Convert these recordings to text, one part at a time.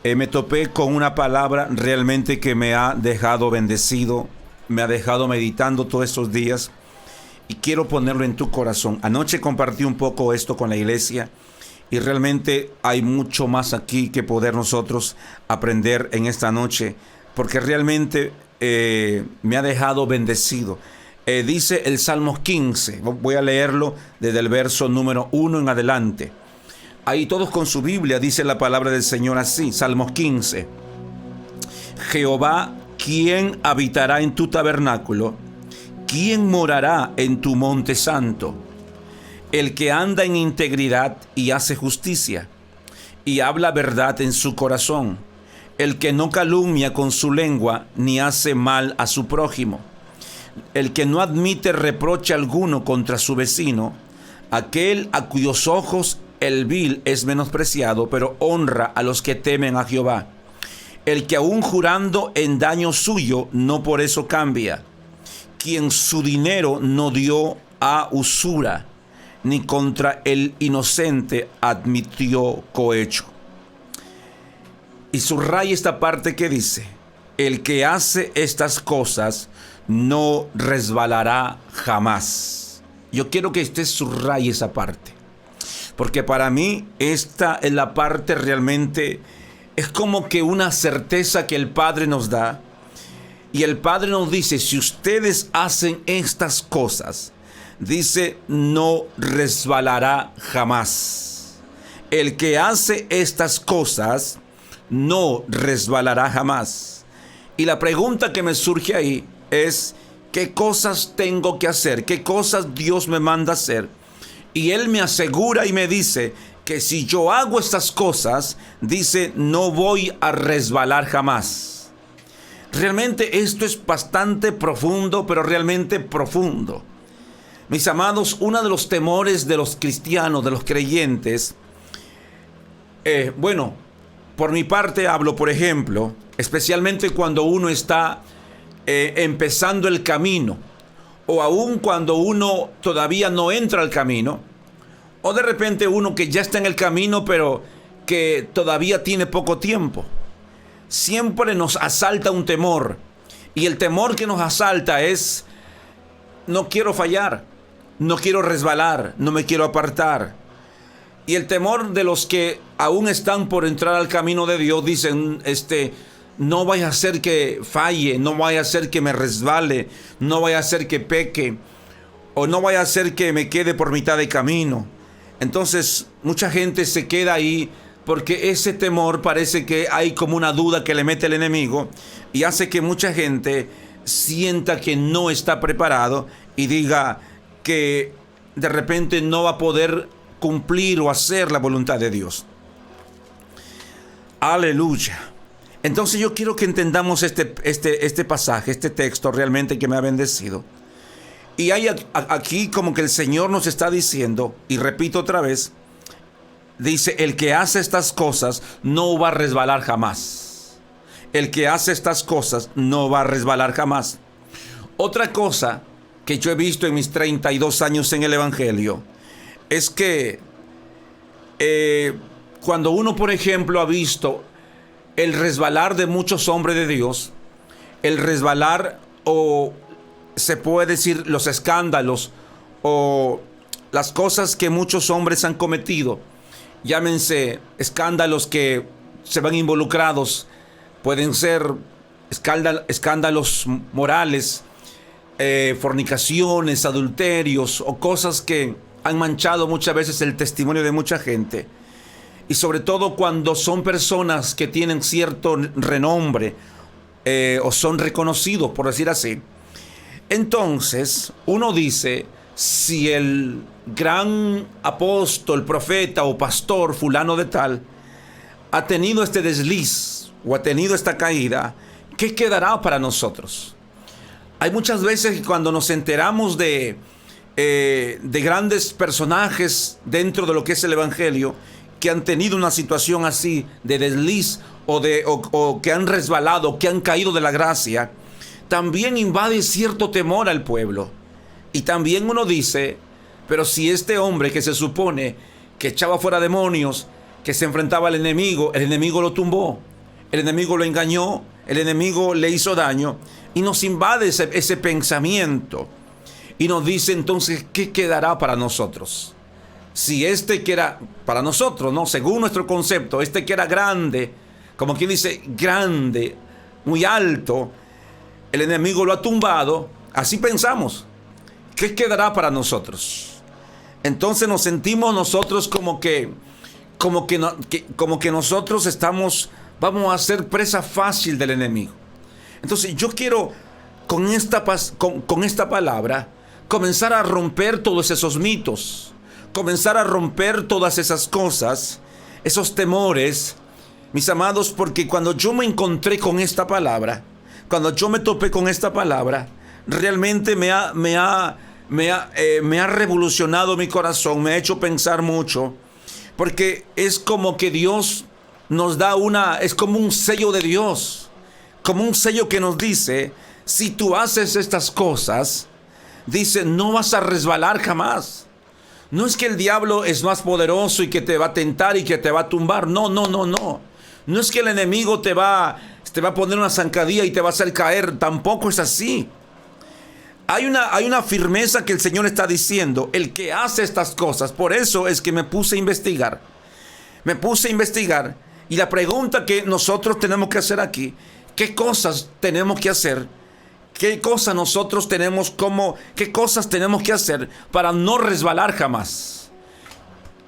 Me topé con una palabra realmente que me ha dejado bendecido, me ha dejado meditando todos estos días y quiero ponerlo en tu corazón. Anoche compartí un poco esto con la iglesia y realmente hay mucho más aquí que poder nosotros aprender en esta noche, porque realmente me ha dejado bendecido. Dice el Salmo 15, voy a leerlo desde el verso número 1 en adelante. Ahí todos con su Biblia dice la palabra del Señor así, Salmos 15. Jehová, ¿quién habitará en tu tabernáculo? ¿Quién morará en tu monte santo? El que anda en integridad y hace justicia, y habla verdad en su corazón. El que no calumnia con su lengua, ni hace mal a su prójimo. El que no admite reproche alguno contra su vecino. Aquel a cuyos ojos el vil es menospreciado, pero honra a los que temen a Jehová. El que aún jurando en daño suyo, no por eso cambia. Quien su dinero no dio a usura, ni contra el inocente admitió cohecho. Y subraya esta parte que dice: el que hace estas cosas no resbalará jamás. Yo quiero que usted subraye esa parte, porque para mí esta es la parte realmente, es como que una certeza que el Padre nos da. Y el Padre nos dice, si ustedes hacen estas cosas, dice, no resbalará jamás. El que hace estas cosas no resbalará jamás. Y la pregunta que me surge ahí es, ¿qué cosas tengo que hacer? ¿Qué cosas Dios me manda hacer? Y Él me asegura y me dice que si yo hago estas cosas, dice, no voy a resbalar jamás. Realmente esto es bastante profundo, pero realmente profundo. Mis amados, uno de los temores de los cristianos, de los creyentes, por mi parte hablo, por ejemplo, especialmente cuando uno está empezando el camino, o aún cuando uno todavía no entra al camino, o de repente uno que ya está en el camino pero que todavía tiene poco tiempo. Siempre nos asalta un temor, y el temor que nos asalta es: no quiero fallar, no quiero resbalar, no me quiero apartar. Y el temor de los que aún están por entrar al camino de Dios, dicen, no vaya a ser que falle, no vaya a ser que me resbale, no vaya a ser que peque, o no vaya a ser que me quede por mitad de camino. Entonces mucha gente se queda ahí porque ese temor parece que hay como una duda que le mete el enemigo y hace que mucha gente sienta que no está preparado y diga que de repente no va a poder cumplir o hacer la voluntad de Dios. Aleluya. Entonces yo quiero que entendamos este pasaje, este texto realmente que me ha bendecido. Y hay aquí como que el Señor nos está diciendo, y repito otra vez, dice, el que hace estas cosas no va a resbalar jamás. El que hace estas cosas no va a resbalar jamás. Otra cosa que yo he visto en mis 32 años en el Evangelio es que cuando uno, por ejemplo, ha visto el resbalar de muchos hombres de Dios, el resbalar, o se puede decir los escándalos o las cosas que muchos hombres han cometido, llámense escándalos que se van involucrados, pueden ser escándalos morales, fornicaciones, adulterios o cosas que han manchado muchas veces el testimonio de mucha gente. Y sobre todo cuando son personas que tienen cierto renombre o son reconocidos, por decir así. Entonces uno dice, si el gran apóstol, profeta o pastor fulano de tal ha tenido este desliz o ha tenido esta caída, ¿qué quedará para nosotros? Hay muchas veces que cuando nos enteramos de grandes personajes dentro de lo que es el Evangelio, que han tenido una situación así de desliz o que han resbalado, que han caído de la gracia, también invade cierto temor al pueblo. Y también uno dice, pero si este hombre que se supone que echaba fuera demonios, que se enfrentaba al enemigo, el enemigo lo tumbó. el enemigo lo engañó, el enemigo le hizo daño y nos invade ese pensamiento y nos dice entonces, ¿qué quedará para nosotros? Si este que era para nosotros, ¿no? Según nuestro concepto, este que era grande, como quien dice, grande, muy alto, el enemigo lo ha tumbado, así pensamos, ¿qué quedará para nosotros? Entonces nos sentimos nosotros como que nosotros vamos a ser presa fácil del enemigo. Entonces yo quiero con esta palabra comenzar a romper todos esos mitos, comenzar a romper todas esas cosas, esos temores, mis amados, porque cuando yo me encontré con esta palabra, cuando yo me topé con esta palabra, realmente me ha revolucionado mi corazón, me ha hecho pensar mucho, porque es como que Dios nos da es como un sello de Dios, como un sello que nos dice, si tú haces estas cosas, dice, no vas a resbalar jamás. No es que el diablo es más poderoso y que te va a tentar y que te va a tumbar, no. No es que el enemigo te va a poner una zancadilla y te va a hacer caer, tampoco es así. Hay una firmeza que el Señor está diciendo, el que hace estas cosas. Por eso es que me puse a investigar. Y la pregunta que nosotros tenemos que hacer aquí, ¿qué cosas tenemos que hacer? ¿Qué cosas qué cosas tenemos que hacer para no resbalar jamás?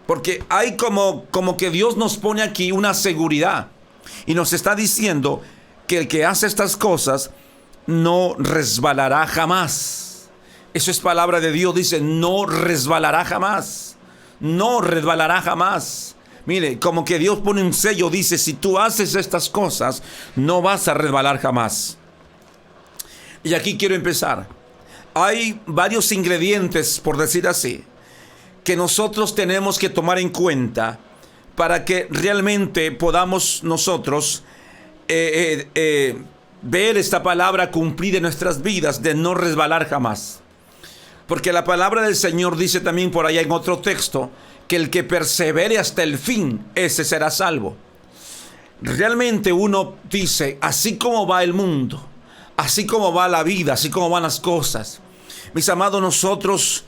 Porque hay como que Dios nos pone aquí una seguridad y nos está diciendo que el que hace estas cosas no resbalará jamás. Eso es palabra de Dios, dice, no resbalará jamás. No resbalará jamás. Mire, como que Dios pone un sello, dice, si tú haces estas cosas, no vas a resbalar jamás. Y aquí quiero empezar. Hay varios ingredientes, por decir así, que nosotros tenemos que tomar en cuenta para que realmente podamos nosotros ver esta palabra cumplir en nuestras vidas, de no resbalar jamás. Porque la palabra del Señor dice también por allá en otro texto, que el que persevere hasta el fin, ese será salvo. Realmente uno dice, así como va el mundo, así como va la vida, así como van las cosas, mis amados, nosotros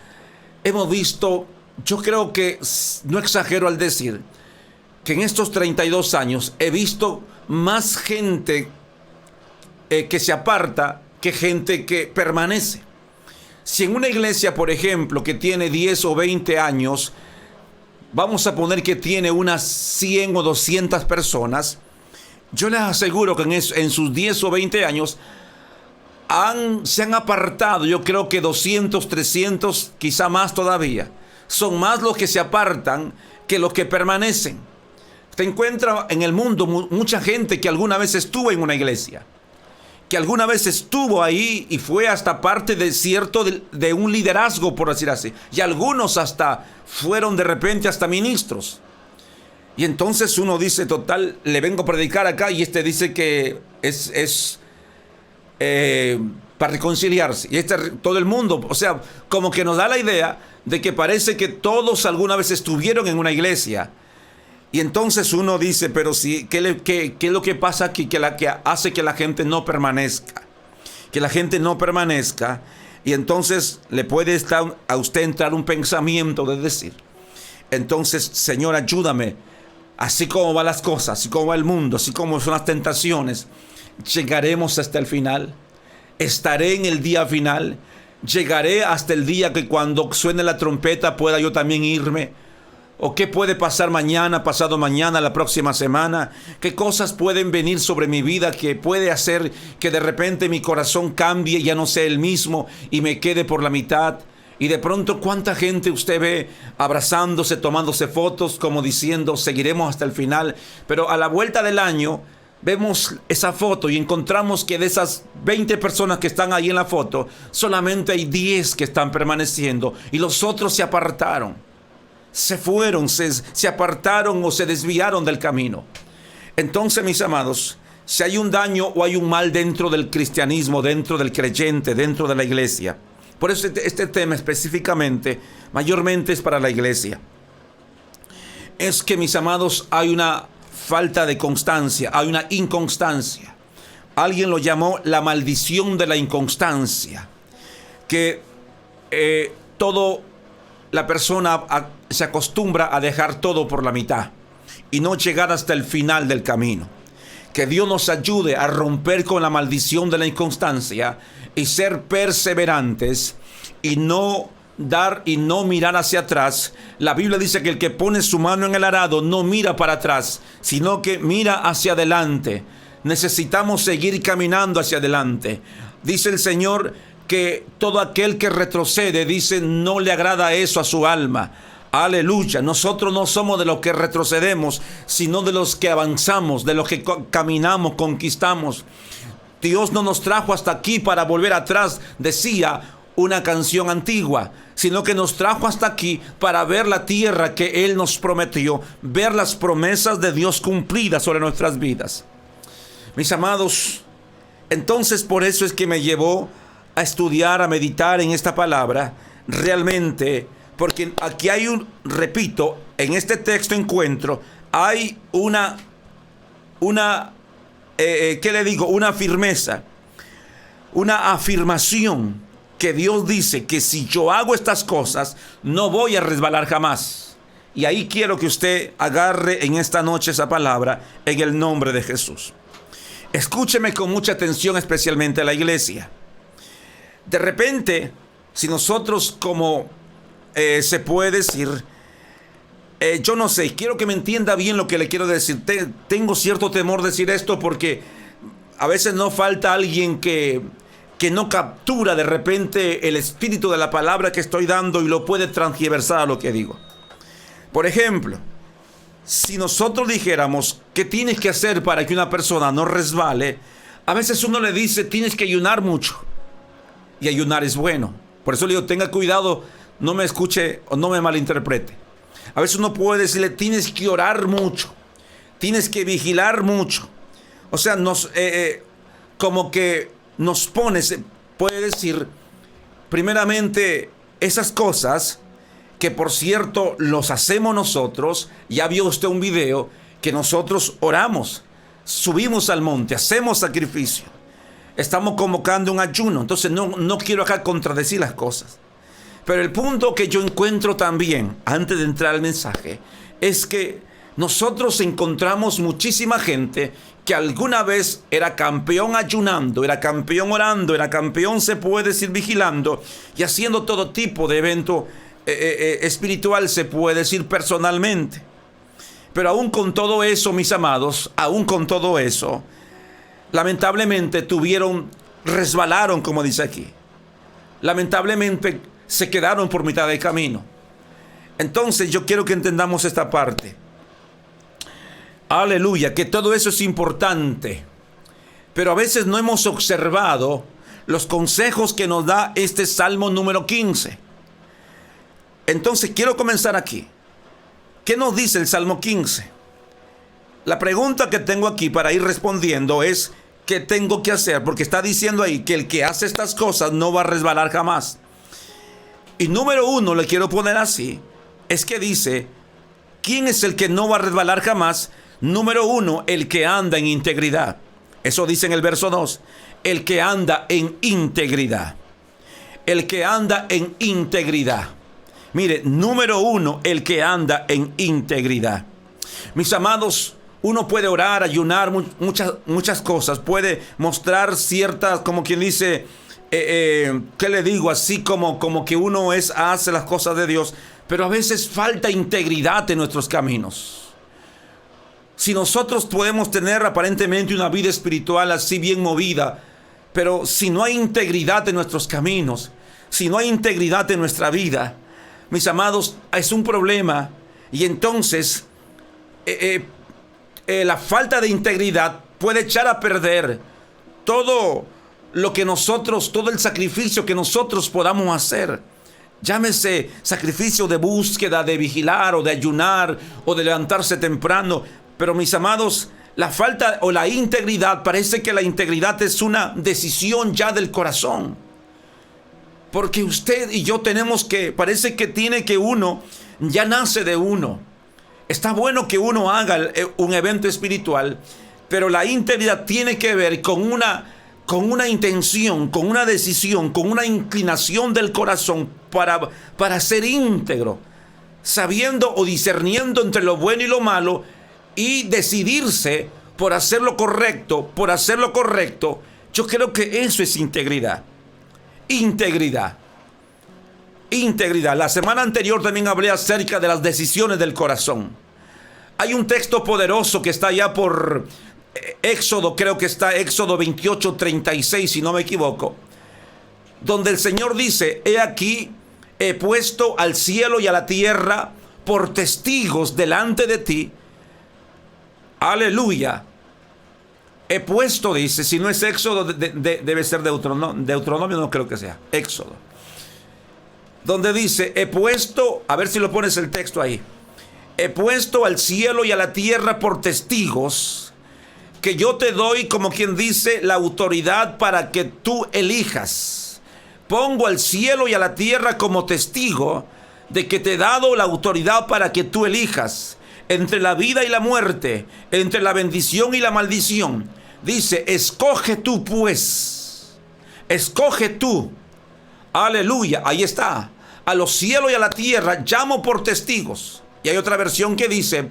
hemos visto, yo creo que no exagero al decir, que en estos 32 años he visto más gente que se aparta que gente que permanece. Si en una iglesia, por ejemplo, que tiene 10 o 20 años, vamos a poner que tiene unas 100 o 200 personas, yo les aseguro que en sus 10 o 20 años se han apartado, yo creo que 200, 300, quizá más todavía. Son más los que se apartan que los que permanecen. Te encuentra en el mundo mucha gente que alguna vez estuvo en una iglesia, que alguna vez estuvo ahí y fue hasta parte de un liderazgo, por decir así. Y algunos hasta fueron de repente hasta ministros. Y entonces uno dice, total, le vengo a predicar acá y este dice que es para reconciliarse. Y todo el mundo, o sea, como que nos da la idea de que parece que todos alguna vez estuvieron en una iglesia. Y entonces uno dice, pero sí, ¿qué es lo que pasa aquí? Que hace que la gente no permanezca. Que la gente no permanezca. Y entonces le puede a usted entrar un pensamiento de decir, entonces, Señor, ayúdame. Así como van las cosas, así como va el mundo, así como son las tentaciones, llegaremos hasta el final. Estaré en el día final. Llegaré hasta el día que cuando suene la trompeta pueda yo también irme. ¿O qué puede pasar mañana, pasado mañana, la próxima semana? ¿Qué cosas pueden venir sobre mi vida que puede hacer que de repente mi corazón cambie, ya no sea el mismo y me quede por la mitad? Y de pronto, ¿cuánta gente usted ve abrazándose, tomándose fotos, como diciendo, seguiremos hasta el final? Pero a la vuelta del año, vemos esa foto y encontramos que de esas 20 personas que están ahí en la foto, solamente hay 10 que están permaneciendo y los otros se apartaron. Se fueron, se apartaron o se desviaron del camino. Entonces, mis amados, si hay un daño o hay un mal dentro del cristianismo, dentro del creyente, dentro de la iglesia, por eso este tema específicamente, mayormente es para la iglesia, es que, mis amados, hay una falta de constancia, hay una inconstancia. Alguien lo llamó la maldición de la inconstancia, que la persona se acostumbra a dejar todo por la mitad y no llegar hasta el final del camino. Que Dios nos ayude a romper con la maldición de la inconstancia y ser perseverantes y no mirar hacia atrás. La Biblia dice que el que pone su mano en el arado no mira para atrás, sino que mira hacia adelante. Necesitamos seguir caminando hacia adelante. Dice el Señor que todo aquel que retrocede, dice, no le agrada eso a su alma. Aleluya. Nosotros no somos de los que retrocedemos, sino de los que avanzamos, de los que caminamos, conquistamos. Dios no nos trajo hasta aquí para volver atrás, decía una canción antigua, sino que nos trajo hasta aquí para ver la tierra que Él nos prometió, ver las promesas de Dios cumplidas sobre nuestras vidas. Mis amados, entonces por eso es que me llevó a estudiar, a meditar en esta palabra, realmente, porque aquí hay repito, en este texto encuentro, hay una firmeza, una afirmación, que Dios dice que si yo hago estas cosas, no voy a resbalar jamás. Y ahí quiero que usted agarre en esta noche esa palabra en el nombre de Jesús. Escúcheme con mucha atención, especialmente a la iglesia. De repente, si nosotros como se puede decir, yo no sé, quiero que me entienda bien lo que le quiero decir. Tengo cierto temor de decir esto porque a veces no falta alguien que no captura de repente el espíritu de la palabra que estoy dando y lo puede transgiversar a lo que digo. Por ejemplo, si nosotros dijéramos qué tienes que hacer para que una persona no resbale, a veces uno le dice tienes que ayunar mucho. Y ayunar es bueno. Por eso le digo, tenga cuidado, no me escuche o no me malinterprete. A veces uno puede decirle tienes que orar mucho, tienes que vigilar mucho. O sea, como que nos pone, se puede decir, primeramente, esas cosas que por cierto los hacemos nosotros. Ya vio usted un video que nosotros oramos, subimos al monte, hacemos sacrificio, estamos convocando un ayuno. Entonces no quiero acá contradecir las cosas, pero el punto que yo encuentro también, antes de entrar al mensaje, es que nosotros encontramos muchísima gente que alguna vez era campeón ayunando, era campeón orando, era campeón, se puede decir, vigilando y haciendo todo tipo de evento espiritual, se puede decir, personalmente. Pero aún con todo eso, mis amados, aún con todo eso, lamentablemente resbalaron, como dice aquí. Lamentablemente se quedaron por mitad del camino. Entonces yo quiero que entendamos esta parte. Aleluya, que todo eso es importante, pero a veces no hemos observado los consejos que nos da este Salmo número 15. Entonces quiero comenzar aquí. ¿Qué nos dice el Salmo 15? La pregunta que tengo aquí para ir respondiendo es ¿qué tengo que hacer? Porque está diciendo ahí que el que hace estas cosas no va a resbalar jamás. Y número 1, le quiero poner así, es que dice, ¿quién es el que no va a resbalar jamás? Número 1, el que anda en integridad. Eso dice en el verso 2. El que anda en integridad. El que anda en integridad. Mire, número 1, el que anda en integridad. Mis amados, uno puede orar, ayunar, muchas cosas. Puede mostrar ciertas, como quien dice, ¿qué le digo? Así como que uno hace las cosas de Dios. Pero a veces falta integridad en nuestros caminos. Si nosotros podemos tener aparentemente una vida espiritual así bien movida, pero si no hay integridad en nuestros caminos, si no hay integridad en nuestra vida, mis amados, es un problema. Y entonces la falta de integridad puede echar a perder todo lo que nosotros, todo el sacrificio que nosotros podamos hacer. Llámese sacrificio de búsqueda, de vigilar o de ayunar o de levantarse temprano. Pero mis amados, la falta o la integridad, parece que la integridad es una decisión ya del corazón. Porque usted y yo parece que tiene que uno, ya nace de uno. Está bueno que uno haga un evento espiritual, pero la integridad tiene que ver con una intención, con una decisión, con una inclinación del corazón para ser íntegro, sabiendo o discerniendo entre lo bueno y lo malo y decidirse por hacer lo correcto, por hacer lo correcto. Yo creo que eso es integridad. Integridad. Integridad. La semana anterior también hablé acerca de las decisiones del corazón. Hay un texto poderoso que está allá por Éxodo, creo que está Éxodo 28:36, si no me equivoco, donde el Señor dice: he aquí, he puesto al cielo y a la tierra por testigos delante de ti. Aleluya. He puesto, dice, si no es Éxodo, debe ser Deuteronomio, no creo que sea Éxodo, donde dice: he puesto, a ver si lo pones el texto ahí, he puesto al cielo y a la tierra por testigos, que yo te doy, como quien dice, la autoridad para que tú elijas. Pongo al cielo y a la tierra como testigo de que te he dado la autoridad para que tú elijas entre la vida y la muerte, entre la bendición y la maldición. Dice: escoge tú pues, escoge tú. Aleluya, ahí está. A los cielos y a la tierra llamo por testigos. Y hay otra versión que dice: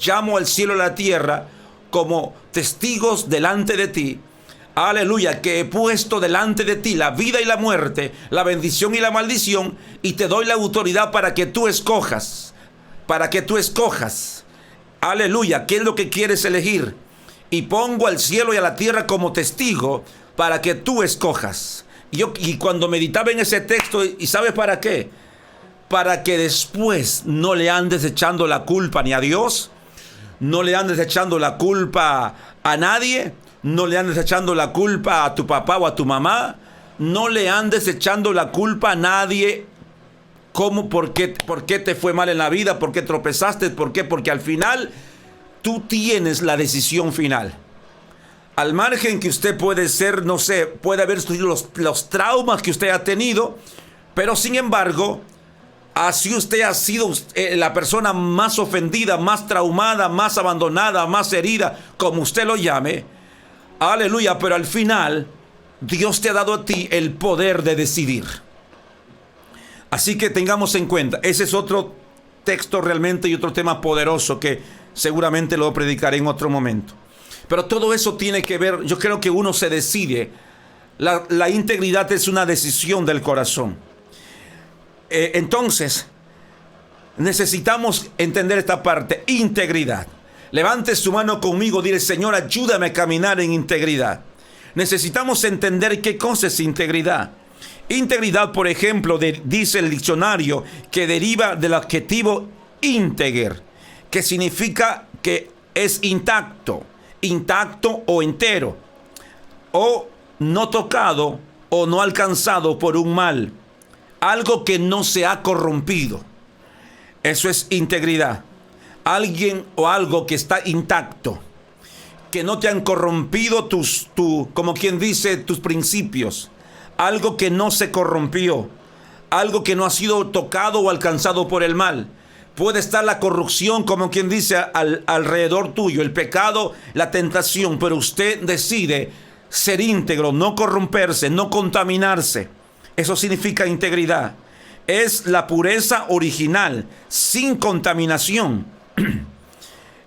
llamo al cielo y a la tierra como testigos delante de ti. Aleluya, que he puesto delante de ti la vida y la muerte, la bendición y la maldición, y te doy la autoridad para que tú escojas. Para que tú escojas. Aleluya, ¿qué es lo que quieres elegir? Y pongo al cielo y a la tierra como testigo para que tú escojas. Y cuando meditaba en ese texto, ¿y sabes para qué? Para que después no le andes echando la culpa ni a Dios, no le andes echando la culpa a nadie, no le andes echando la culpa a tu papá o a tu mamá, no le andes echando la culpa a nadie. ¿Cómo? ¿Por qué te fue mal en la vida? ¿Por qué tropezaste? ¿Por qué? Porque al final tú tienes la decisión final. Al margen que usted puede ser, no sé, puede haber los traumas que usted ha tenido, pero sin embargo, así usted ha sido la persona más ofendida, más traumada, más abandonada, más herida, como usted lo llame. Aleluya, pero al final Dios te ha dado a ti el poder de decidir. Así que tengamos en cuenta, ese es otro texto realmente y otro tema poderoso que seguramente lo predicaré en otro momento. Pero todo eso tiene que ver, yo creo que uno se decide. La integridad es una decisión del corazón. Entonces, necesitamos entender esta parte, integridad. Levante su mano conmigo, dile: Señor, ayúdame a caminar en integridad. Necesitamos entender qué cosa es integridad. Integridad, por ejemplo, dice el diccionario que deriva del adjetivo ínteger, que significa que es intacto o entero, o no tocado o no alcanzado por un mal, algo que no se ha corrompido. Eso es integridad. Alguien o algo que está intacto, que no te han corrompido como quien dice, tus principios. Algo que no se corrompió, algo que no ha sido tocado o alcanzado por el mal. Puede estar la corrupción, como quien dice, alrededor tuyo, el pecado, la tentación, pero usted decide ser íntegro, no corromperse, no contaminarse. Eso significa integridad. Es la pureza original, sin contaminación.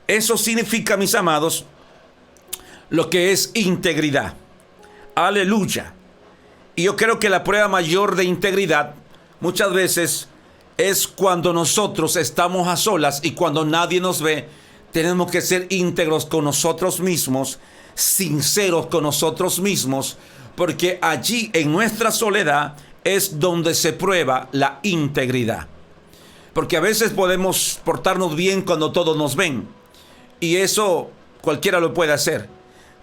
Eso significa, mis amados, lo que es integridad. Aleluya. Y yo creo que la prueba mayor de integridad muchas veces es cuando nosotros estamos a solas y cuando nadie nos ve. Tenemos que ser íntegros con nosotros mismos, sinceros con nosotros mismos, porque allí en nuestra soledad es donde se prueba la integridad. Porque a veces podemos portarnos bien cuando todos nos ven, y eso cualquiera lo puede hacer.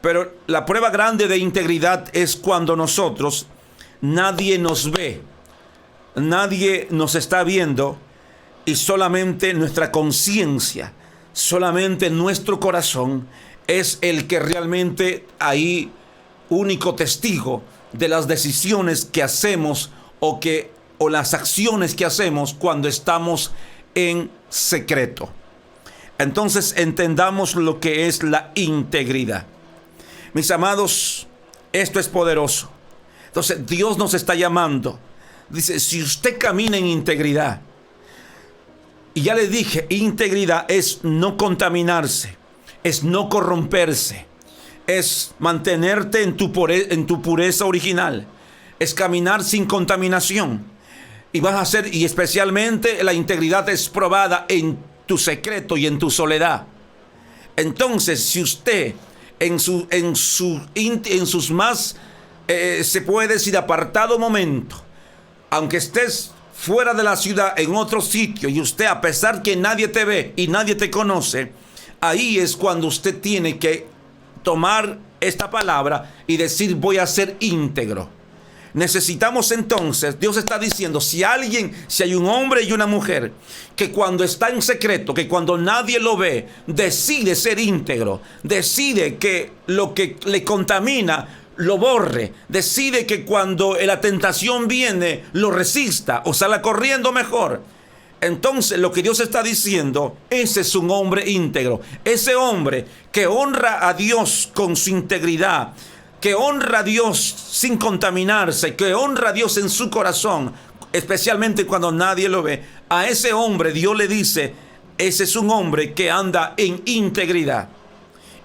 Pero la prueba grande de integridad es cuando nadie nos ve, nadie nos está viendo, y solamente nuestra conciencia, solamente nuestro corazón es el que realmente ahí único testigo de las decisiones que hacemos o las acciones que hacemos cuando estamos en secreto. Entonces entendamos lo que es la integridad. Mis amados, esto es poderoso. Entonces Dios nos está llamando. Dice, si usted camina en integridad, y ya le dije, integridad es no contaminarse, es no corromperse, es mantenerte en tu pureza original, es caminar sin contaminación. Y vas a hacer, y especialmente la integridad es probada en tu secreto y en tu soledad. Entonces, si usted en sus más, se puede decir, apartado momento, aunque estés fuera de la ciudad, en otro sitio, y usted, a pesar que nadie te ve y nadie te conoce, ahí es cuando usted tiene que tomar esta palabra y decir, voy a ser íntegro. Necesitamos entonces, Dios está diciendo, si hay un hombre y una mujer que cuando está en secreto, que cuando nadie lo ve, decide ser íntegro, decide que lo que le contamina lo borre, decide que cuando la tentación viene lo resista o salga corriendo mejor. Entonces lo que Dios está diciendo, ese es un hombre íntegro, ese hombre que honra a Dios con su integridad, que honra a Dios sin contaminarse, que honra a Dios en su corazón, especialmente cuando nadie lo ve. A ese hombre Dios le dice, ese es un hombre que anda en integridad.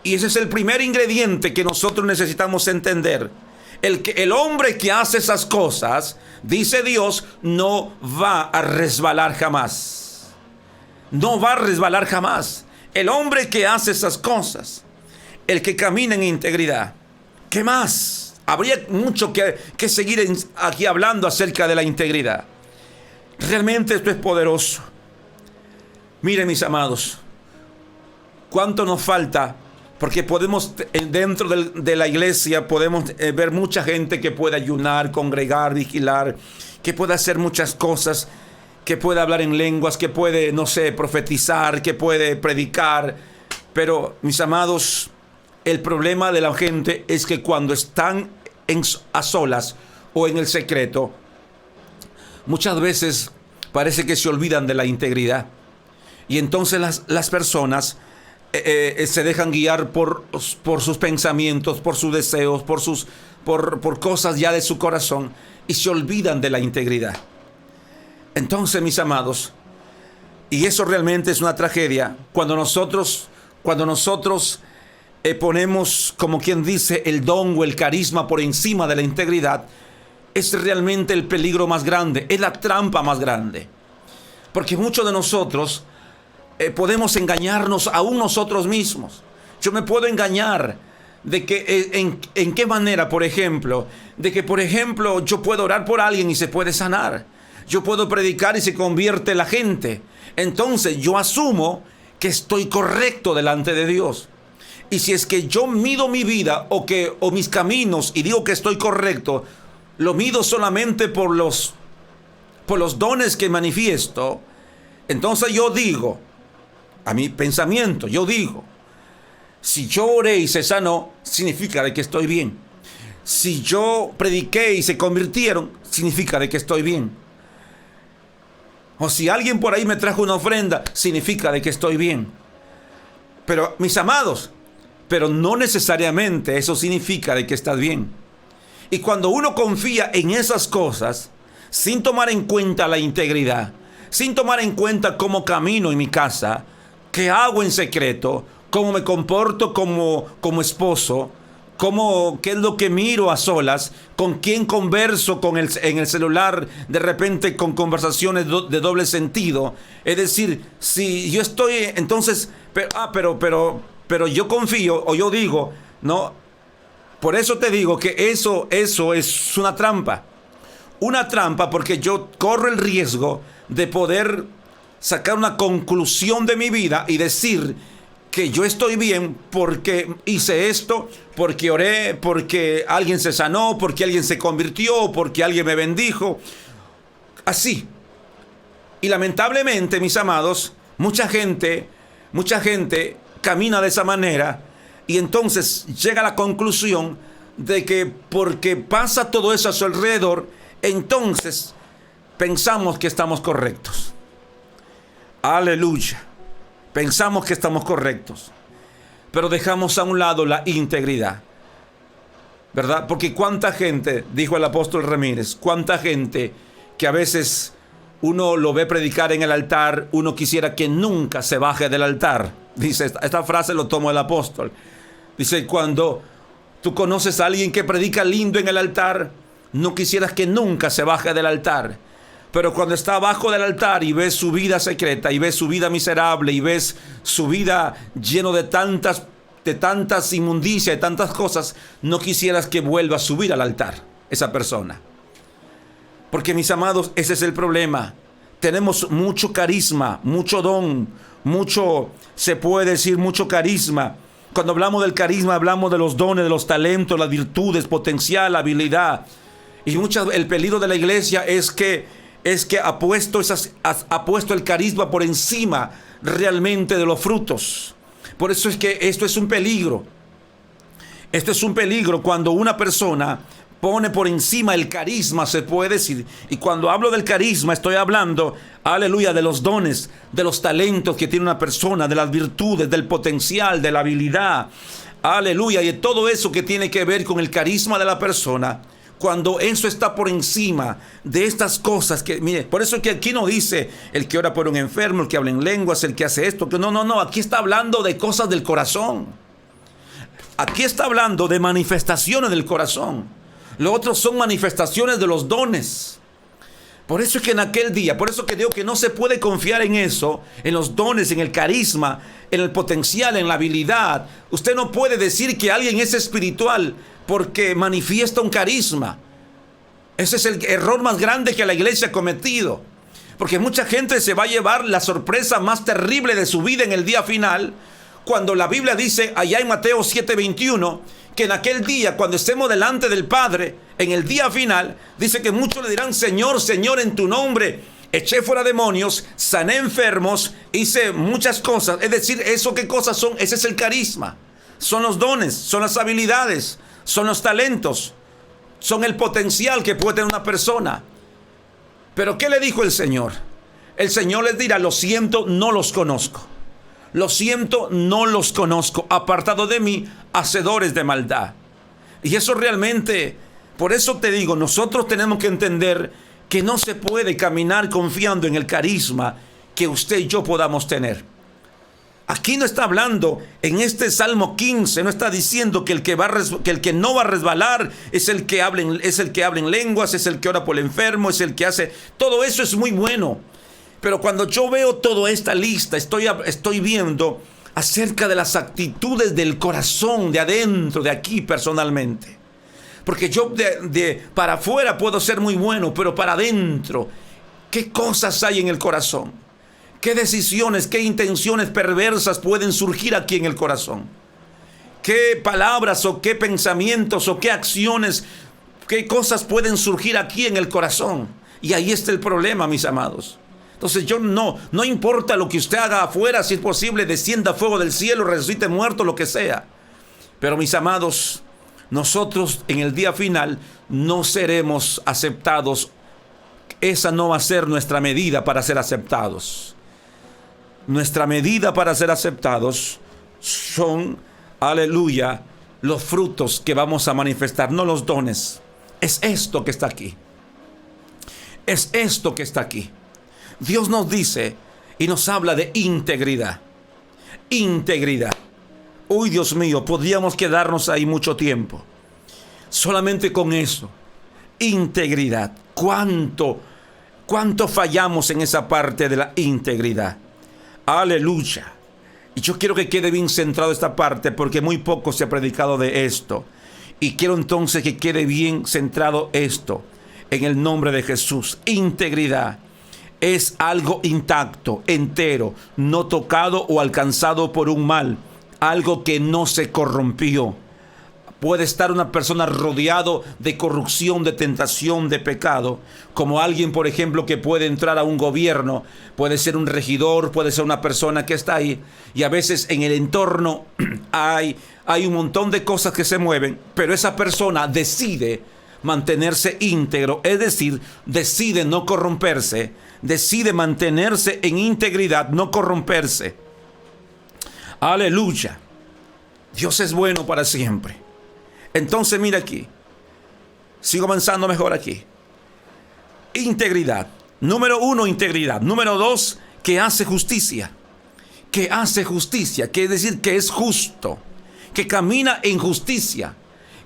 Y ese es el primer ingrediente que nosotros necesitamos entender. El hombre que hace esas cosas, dice Dios, no va a resbalar jamás. No va a resbalar jamás. El hombre que hace esas cosas, el que camina en integridad. ¿Qué más? Habría mucho que seguir aquí hablando acerca de la integridad. Realmente esto es poderoso. Miren, mis amados, cuánto nos falta, porque podemos, dentro de la iglesia, podemos ver mucha gente que puede ayunar, congregar, vigilar, que puede hacer muchas cosas, que puede hablar en lenguas, que puede, no sé, profetizar, que puede predicar. Pero, mis amados, el problema de la gente es que cuando están a solas o en el secreto, muchas veces parece que se olvidan de la integridad. Y entonces las personas se dejan guiar por sus pensamientos, por sus deseos, por cosas ya de su corazón, y se olvidan de la integridad. Entonces, mis amados, y eso realmente es una tragedia, cuando nosotros ponemos, como quien dice, el don o el carisma por encima de la integridad, es realmente el peligro más grande, es la trampa más grande. Porque muchos de nosotros podemos engañarnos aún nosotros mismos. Yo me puedo engañar de que en qué manera, por ejemplo, de que, por ejemplo, yo puedo orar por alguien y se puede sanar. Yo puedo predicar y se convierte la gente. Entonces yo asumo que estoy correcto delante de Dios. Y si es que yo mido mi vida o mis caminos y digo que estoy correcto, lo mido solamente por los dones que manifiesto, entonces yo digo, a mi pensamiento, yo digo, si yo oré y se sanó, significa de que estoy bien. Si yo prediqué y se convirtieron, significa de que estoy bien. O si alguien por ahí me trajo una ofrenda, significa de que estoy bien. Pero, mis amados, pero no necesariamente eso significa de que estás bien. Y cuando uno confía en esas cosas, sin tomar en cuenta la integridad, sin tomar en cuenta cómo camino en mi casa, qué hago en secreto, cómo me comporto como esposo, qué es lo que miro a solas, con quién converso en el celular, de repente con conversaciones de doble sentido. Es decir, si yo estoy, entonces, pero yo confío, o yo digo, no. Por eso te digo que eso es una trampa. Una trampa, porque yo corro el riesgo de poder sacar una conclusión de mi vida y decir que yo estoy bien porque hice esto, porque oré, porque alguien se sanó, porque alguien se convirtió, porque alguien me bendijo. Así. Y lamentablemente, mis amados, mucha gente camina de esa manera y entonces llega a la conclusión de que porque pasa todo eso a su alrededor, entonces pensamos que estamos correctos. Aleluya. Pensamos que estamos correctos, pero dejamos a un lado la integridad, ¿verdad? Porque cuánta gente, dijo el apóstol Ramírez, cuánta gente que a veces uno lo ve predicar en el altar, uno quisiera que nunca se baje del altar. Dice, esta frase lo tomó el apóstol. Dice, cuando tú conoces a alguien que predica lindo en el altar, no quisieras que nunca se baje del altar. Pero cuando está abajo del altar y ves su vida secreta, y ves su vida miserable, y ves su vida lleno de tantas inmundicias, de tantas cosas, no quisieras que vuelva a subir al altar esa persona. Porque, mis amados, ese es el problema. Tenemos mucho carisma, mucho don, se puede decir, mucho carisma. Cuando hablamos del carisma, hablamos de los dones, de los talentos, las virtudes, potencial, habilidad. Y el peligro de la iglesia es que ha puesto el carisma por encima realmente de los frutos. Por eso es que esto es un peligro. Esto es un peligro cuando una persona pone por encima el carisma, se puede decir. Y cuando hablo del carisma, estoy hablando, aleluya, de los dones, de los talentos que tiene una persona, de las virtudes, del potencial, de la habilidad, aleluya, y de todo eso que tiene que ver con el carisma de la persona. Cuando eso está por encima de estas cosas que, mire, por eso es que aquí no dice el que ora por un enfermo, el que habla en lenguas, el que hace esto, que no, aquí está hablando de cosas del corazón. Aquí está hablando de manifestaciones del corazón. Lo otro son manifestaciones de los dones. Por eso es que en aquel día, por eso que digo que no se puede confiar en eso, en los dones, en el carisma, en el potencial, en la habilidad. Usted no puede decir que alguien es espiritual porque manifiesta un carisma. Ese es el error más grande que la iglesia ha cometido. Porque mucha gente se va a llevar la sorpresa más terrible de su vida en el día final, cuando la Biblia dice allá en Mateo 7:21, que en aquel día, cuando estemos delante del Padre, en el día final, dice que muchos le dirán: Señor, Señor, en tu nombre eché fuera demonios, sané enfermos, hice muchas cosas. Es decir, ¿eso qué cosas son? Ese es el carisma. Son los dones, son las habilidades, son los talentos, son el potencial que puede tener una persona. Pero ¿qué le dijo el Señor? El Señor les dirá: lo siento, no los conozco. Lo siento, no los conozco. Apartado de mí, hacedores de maldad. Y eso realmente, por eso te digo, nosotros tenemos que entender que no se puede caminar confiando en el carisma que usted y yo podamos tener. Aquí no está hablando, en este Salmo 15, no está diciendo que el que no va a resbalar es el que habla en lenguas, es el que ora por el enfermo, es el que hace. Todo eso es muy bueno. Pero cuando yo veo toda esta lista, estoy viendo acerca de las actitudes del corazón, de adentro, de aquí personalmente. Porque yo para afuera puedo ser muy bueno, pero para adentro, ¿qué cosas hay en el corazón? ¿Qué decisiones, qué intenciones perversas pueden surgir aquí en el corazón? ¿Qué palabras o qué pensamientos o qué acciones, qué cosas pueden surgir aquí en el corazón? Y ahí está el problema, mis amados. Entonces no importa lo que usted haga afuera, si es posible, descienda fuego del cielo, resucite muerto, lo que sea. Pero, mis amados, nosotros en el día final no seremos aceptados. Esa no va a ser nuestra medida para ser aceptados. Nuestra medida para ser aceptados son, aleluya, los frutos que vamos a manifestar, no los dones. Es esto que está aquí. Es esto que está aquí. Dios nos dice y nos habla de integridad. Integridad. Uy, Dios mío, podríamos quedarnos ahí mucho tiempo. Solamente con eso. Integridad. ¿Cuánto fallamos en esa parte de la integridad? Aleluya. Y yo quiero que quede bien centrado esta parte, porque muy poco se ha predicado de esto. Y quiero entonces que quede bien centrado esto. En el nombre de Jesús. Integridad es algo intacto, entero, no tocado o alcanzado por un mal. Algo que no se corrompió. Puede estar una persona rodeado de corrupción, de tentación, de pecado, como alguien, por ejemplo, que puede entrar a un gobierno, puede ser un regidor, puede ser una persona que está ahí, y a veces en el entorno hay un montón de cosas que se mueven, pero esa persona decide mantenerse íntegro, es decir, decide no corromperse, decide mantenerse en integridad, no corromperse. Aleluya. Dios es bueno para siempre. Entonces mira aquí. Sigo avanzando mejor aquí. Integridad. Número 1, integridad. Número 2, que hace justicia. Que hace justicia. Quiere decir que es justo. Que camina en justicia.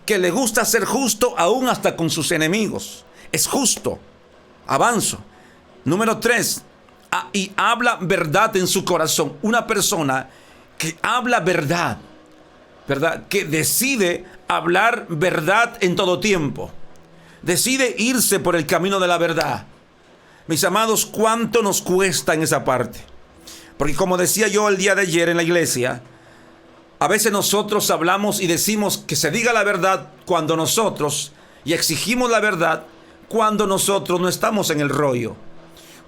Que le gusta ser justo aún hasta con sus enemigos. Es justo. Avanzo. Número 3. Y habla verdad en su corazón. Una persona que habla verdad. ¿Verdad? Que decide hablar verdad en todo tiempo. Decide irse por el camino de la verdad. Mis amados, ¿cuánto nos cuesta en esa parte? Porque como decía yo el día de ayer en la iglesia, a veces nosotros hablamos y decimos que se diga la verdad cuando nosotros, y exigimos la verdad cuando nosotros no estamos en el rollo,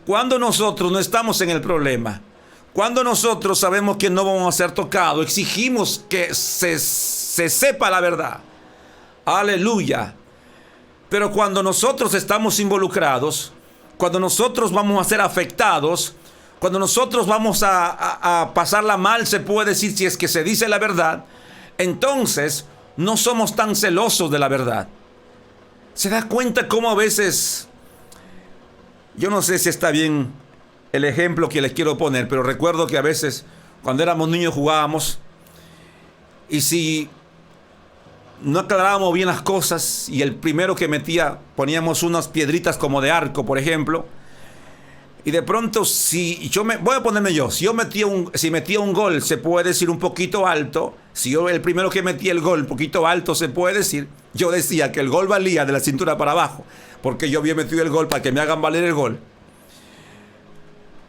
cuando nosotros no estamos en el problema, cuando nosotros sabemos que no vamos a ser tocados, exigimos que se sepa la verdad. Aleluya. Pero cuando nosotros estamos involucrados, cuando nosotros vamos a ser afectados, cuando nosotros vamos a pasarla mal, se puede decir, si es que se dice la verdad, entonces no somos tan celosos de la verdad. ¿Se da cuenta cómo a veces, yo no sé si está bien el ejemplo que les quiero poner, pero recuerdo que a veces cuando éramos niños jugábamos y si no aclarábamos bien las cosas y el primero que metía, poníamos unas piedritas como de arco, por ejemplo, y de pronto si metía un gol, se puede decir un poquito alto. Si yo el primero que metía el gol un poquito alto, se puede decir, yo decía que el gol valía de la cintura para abajo, porque yo había metido el gol para que me hagan valer el gol.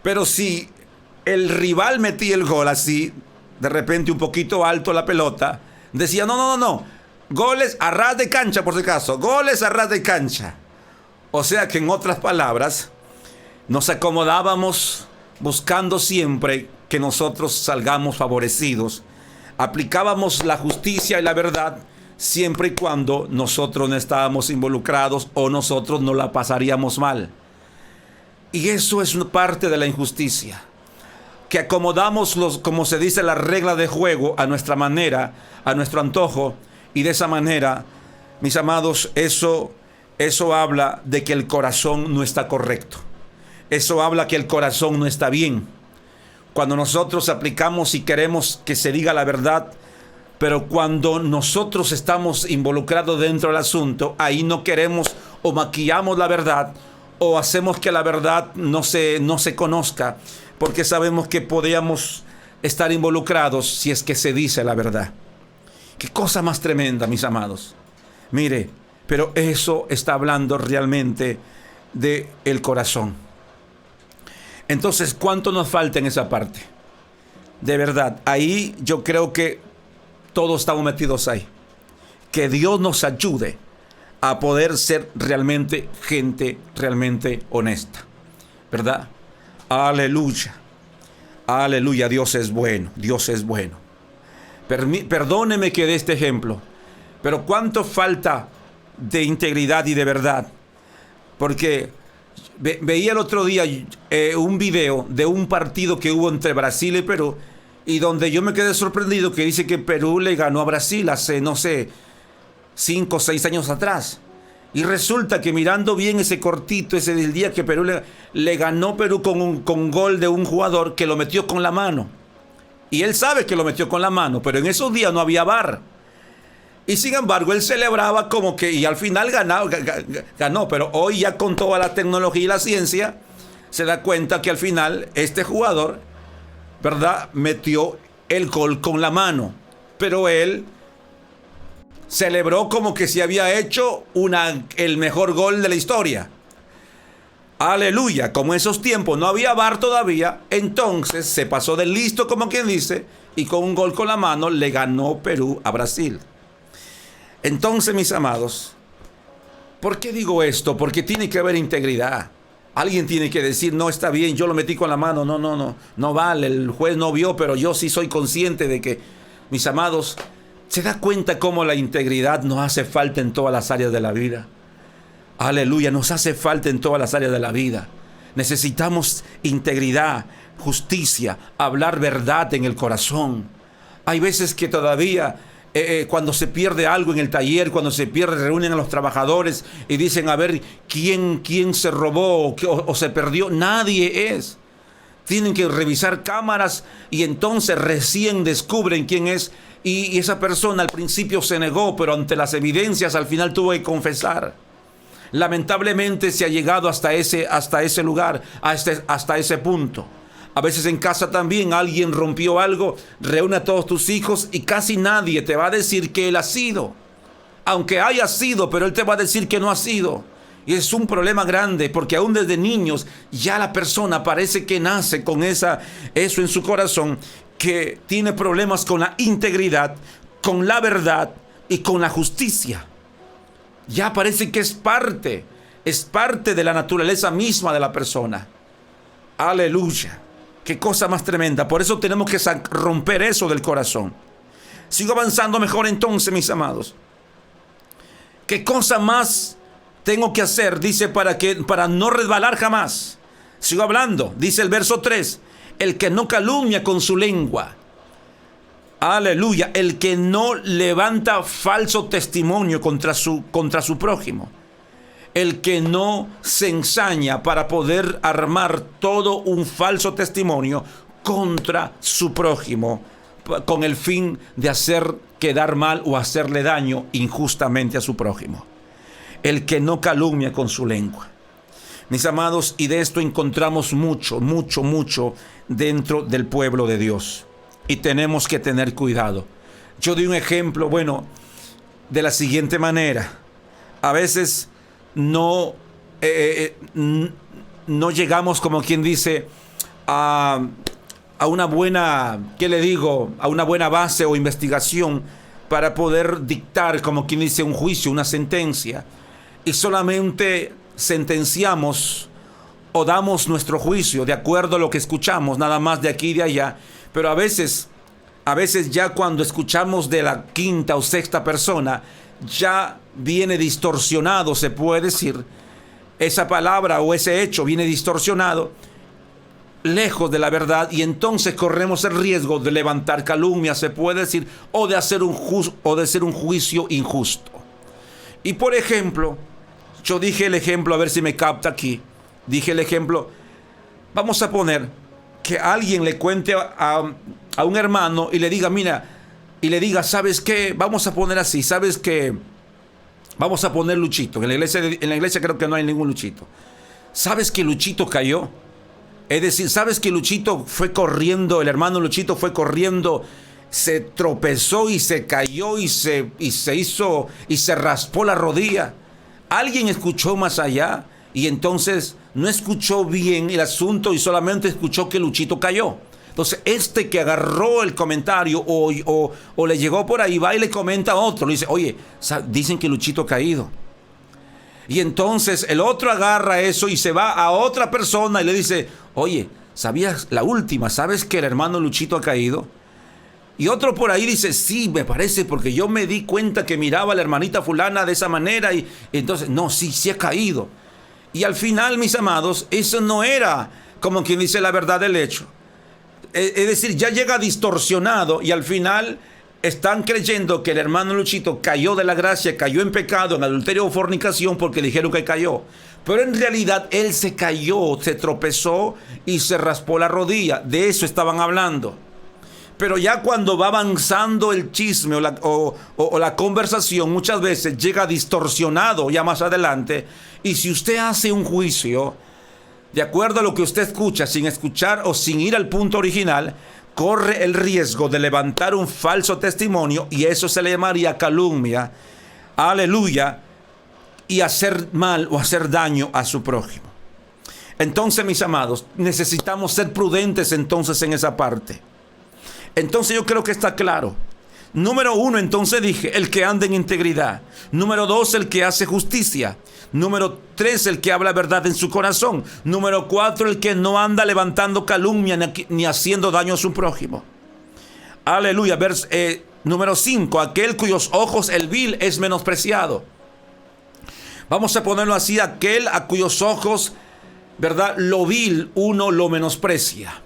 Pero si el rival metía el gol así, de repente un poquito alto la pelota, decía no, goles a ras de cancha, por si acaso, goles a ras de cancha. O sea que en otras palabras, nos acomodábamos buscando siempre que nosotros salgamos favorecidos. Aplicábamos la justicia y la verdad siempre y cuando nosotros no estábamos involucrados o nosotros no la pasaríamos mal. Y eso es una parte de la injusticia. Que acomodamos como se dice, la regla de juego a nuestra manera, a nuestro antojo. Y de esa manera, mis amados, eso habla de que el corazón no está correcto. Eso habla que el corazón no está bien. Cuando nosotros aplicamos y queremos que se diga la verdad, pero cuando nosotros estamos involucrados dentro del asunto, ahí no queremos o maquillamos la verdad o hacemos que la verdad no se conozca, porque sabemos que podríamos estar involucrados si es que se dice la verdad. Qué cosa más tremenda, mis amados. Mire, pero eso está hablando realmente del corazón. Entonces, ¿cuánto nos falta en esa parte? De verdad, ahí yo creo que todos estamos metidos ahí. Que Dios nos ayude a poder ser realmente gente realmente honesta. ¿Verdad? Aleluya. Aleluya, Dios es bueno, Dios es bueno. Perdóneme que dé este ejemplo, pero ¿cuánto falta de integridad y de verdad? Porque veía el otro día un video de un partido que hubo entre Brasil y Perú, y donde yo me quedé sorprendido que dice que Perú le ganó a Brasil hace, no sé, 5 o 6 años atrás. Y resulta que mirando bien ese cortito, ese del día que Perú le ganó Perú con un gol de un jugador que lo metió con la mano. Y él sabe que lo metió con la mano, pero en esos días no había VAR. Y sin embargo, él celebraba como que, y al final ganó. Pero hoy ya con toda la tecnología y la ciencia, se da cuenta que al final este jugador, ¿verdad?, metió el gol con la mano. Pero él celebró como que se había hecho el mejor gol de la historia. Aleluya. Como en esos tiempos no había VAR todavía, entonces se pasó de listo, como quien dice, y con un gol con la mano le ganó Perú a Brasil. Entonces, mis amados, ¿por qué digo esto? Porque tiene que haber integridad. Alguien tiene que decir, no, está bien, yo lo metí con la mano, no vale, el juez no vio, pero yo sí soy consciente de que, mis amados, ¿se da cuenta cómo la integridad nos hace falta en todas las áreas de la vida? Aleluya, nos hace falta en todas las áreas de la vida. Necesitamos integridad, justicia, hablar verdad en el corazón. Hay veces que todavía cuando se pierde algo en el taller, cuando se pierde, reúnen a los trabajadores y dicen, a ver, ¿quién se robó o se perdió? Nadie es. Tienen que revisar cámaras y entonces recién descubren quién es. Y esa persona al principio se negó, pero ante las evidencias al final tuvo que confesar. Lamentablemente se ha llegado hasta ese lugar, hasta ese punto. A veces en casa también alguien rompió algo, reúne a todos tus hijos y casi nadie te va a decir que él ha sido. Aunque haya sido, pero él te va a decir que no ha sido. Y es un problema grande, porque aún desde niños ya la persona parece que nace con eso en su corazón, que tiene problemas con la integridad, con la verdad y con la justicia. Ya parece que es parte de la naturaleza misma de la persona. Aleluya. Qué cosa más tremenda. Por eso tenemos que romper eso del corazón. Sigo avanzando mejor entonces, mis amados. ¿Qué cosa más tengo que hacer? Dice, para no resbalar jamás. Sigo hablando. Dice el verso 3. El que no calumnia con su lengua. Aleluya. El que no levanta falso testimonio contra su prójimo. El que no se ensaña para poder armar todo un falso testimonio contra su prójimo, con el fin de hacer quedar mal o hacerle daño injustamente a su prójimo. El que no calumnia con su lengua. Mis amados, y de esto encontramos mucho dentro del pueblo de Dios. Y tenemos que tener cuidado. Yo doy un ejemplo, de la siguiente manera. A veces no llegamos, como quien dice, a una buena, a una buena base o investigación para poder dictar, como quien dice, un juicio, una sentencia. Y solamente sentenciamos o damos nuestro juicio de acuerdo a lo que escuchamos, nada más de aquí y de allá. Pero a veces ya cuando escuchamos de la quinta o sexta persona, ya viene distorsionado, se puede decir, esa palabra o ese hecho viene distorsionado, lejos de la verdad, y entonces corremos el riesgo de levantar calumnia, se puede decir, o de hacer un juicio injusto. Y por ejemplo, yo dije el ejemplo, a ver si me capta aquí, dije el ejemplo, vamos a poner que alguien le cuente a un hermano y le diga, mira, y le diga, ¿sabes qué? Vamos a poner así, ¿sabes qué? Vamos a poner Luchito. En la iglesia creo que no hay ningún Luchito. ¿Sabes que Luchito cayó? Es decir, ¿sabes que Luchito fue corriendo, el hermano Luchito fue corriendo, se tropezó y se cayó y se hizo y se raspó la rodilla? Alguien escuchó más allá y entonces no escuchó bien el asunto y solamente escuchó que Luchito cayó. Entonces, que agarró el comentario o le llegó por ahí, va y le comenta a otro. Le dice, oye, dicen que Luchito ha caído. Y entonces el otro agarra eso y se va a otra persona y le dice, oye, ¿sabías la última? ¿Sabes que el hermano Luchito ha caído? Y otro por ahí dice, sí, me parece, porque yo me di cuenta que miraba a la hermanita fulana de esa manera. Y entonces, no, sí ha caído. Y al final, mis amados, eso no era como quien dice la verdad del hecho. Es decir, ya llega distorsionado y al final están creyendo que el hermano Luchito cayó de la gracia, cayó en pecado, en adulterio o fornicación porque dijeron que cayó. Pero en realidad él se cayó, se tropezó y se raspó la rodilla. De eso estaban hablando. Pero ya cuando va avanzando el chisme o la conversación, muchas veces llega distorsionado ya más adelante. Y si usted hace un juicio de acuerdo a lo que usted escucha, sin escuchar o sin ir al punto original, corre el riesgo de levantar un falso testimonio y eso se le llamaría calumnia, aleluya, y hacer mal o hacer daño a su prójimo. Entonces, mis amados, necesitamos ser prudentes entonces en esa parte. Entonces yo creo que está claro. Número 1, entonces dije, el que anda en integridad. Número 2, el que hace justicia. Número 3, el que habla verdad en su corazón. Número 4, el que no anda levantando calumnia ni haciendo daño a su prójimo. Aleluya. Número 5, aquel cuyos ojos el vil es menospreciado. Vamos a ponerlo así, aquel a cuyos ojos, ¿verdad?, lo vil uno lo menosprecia.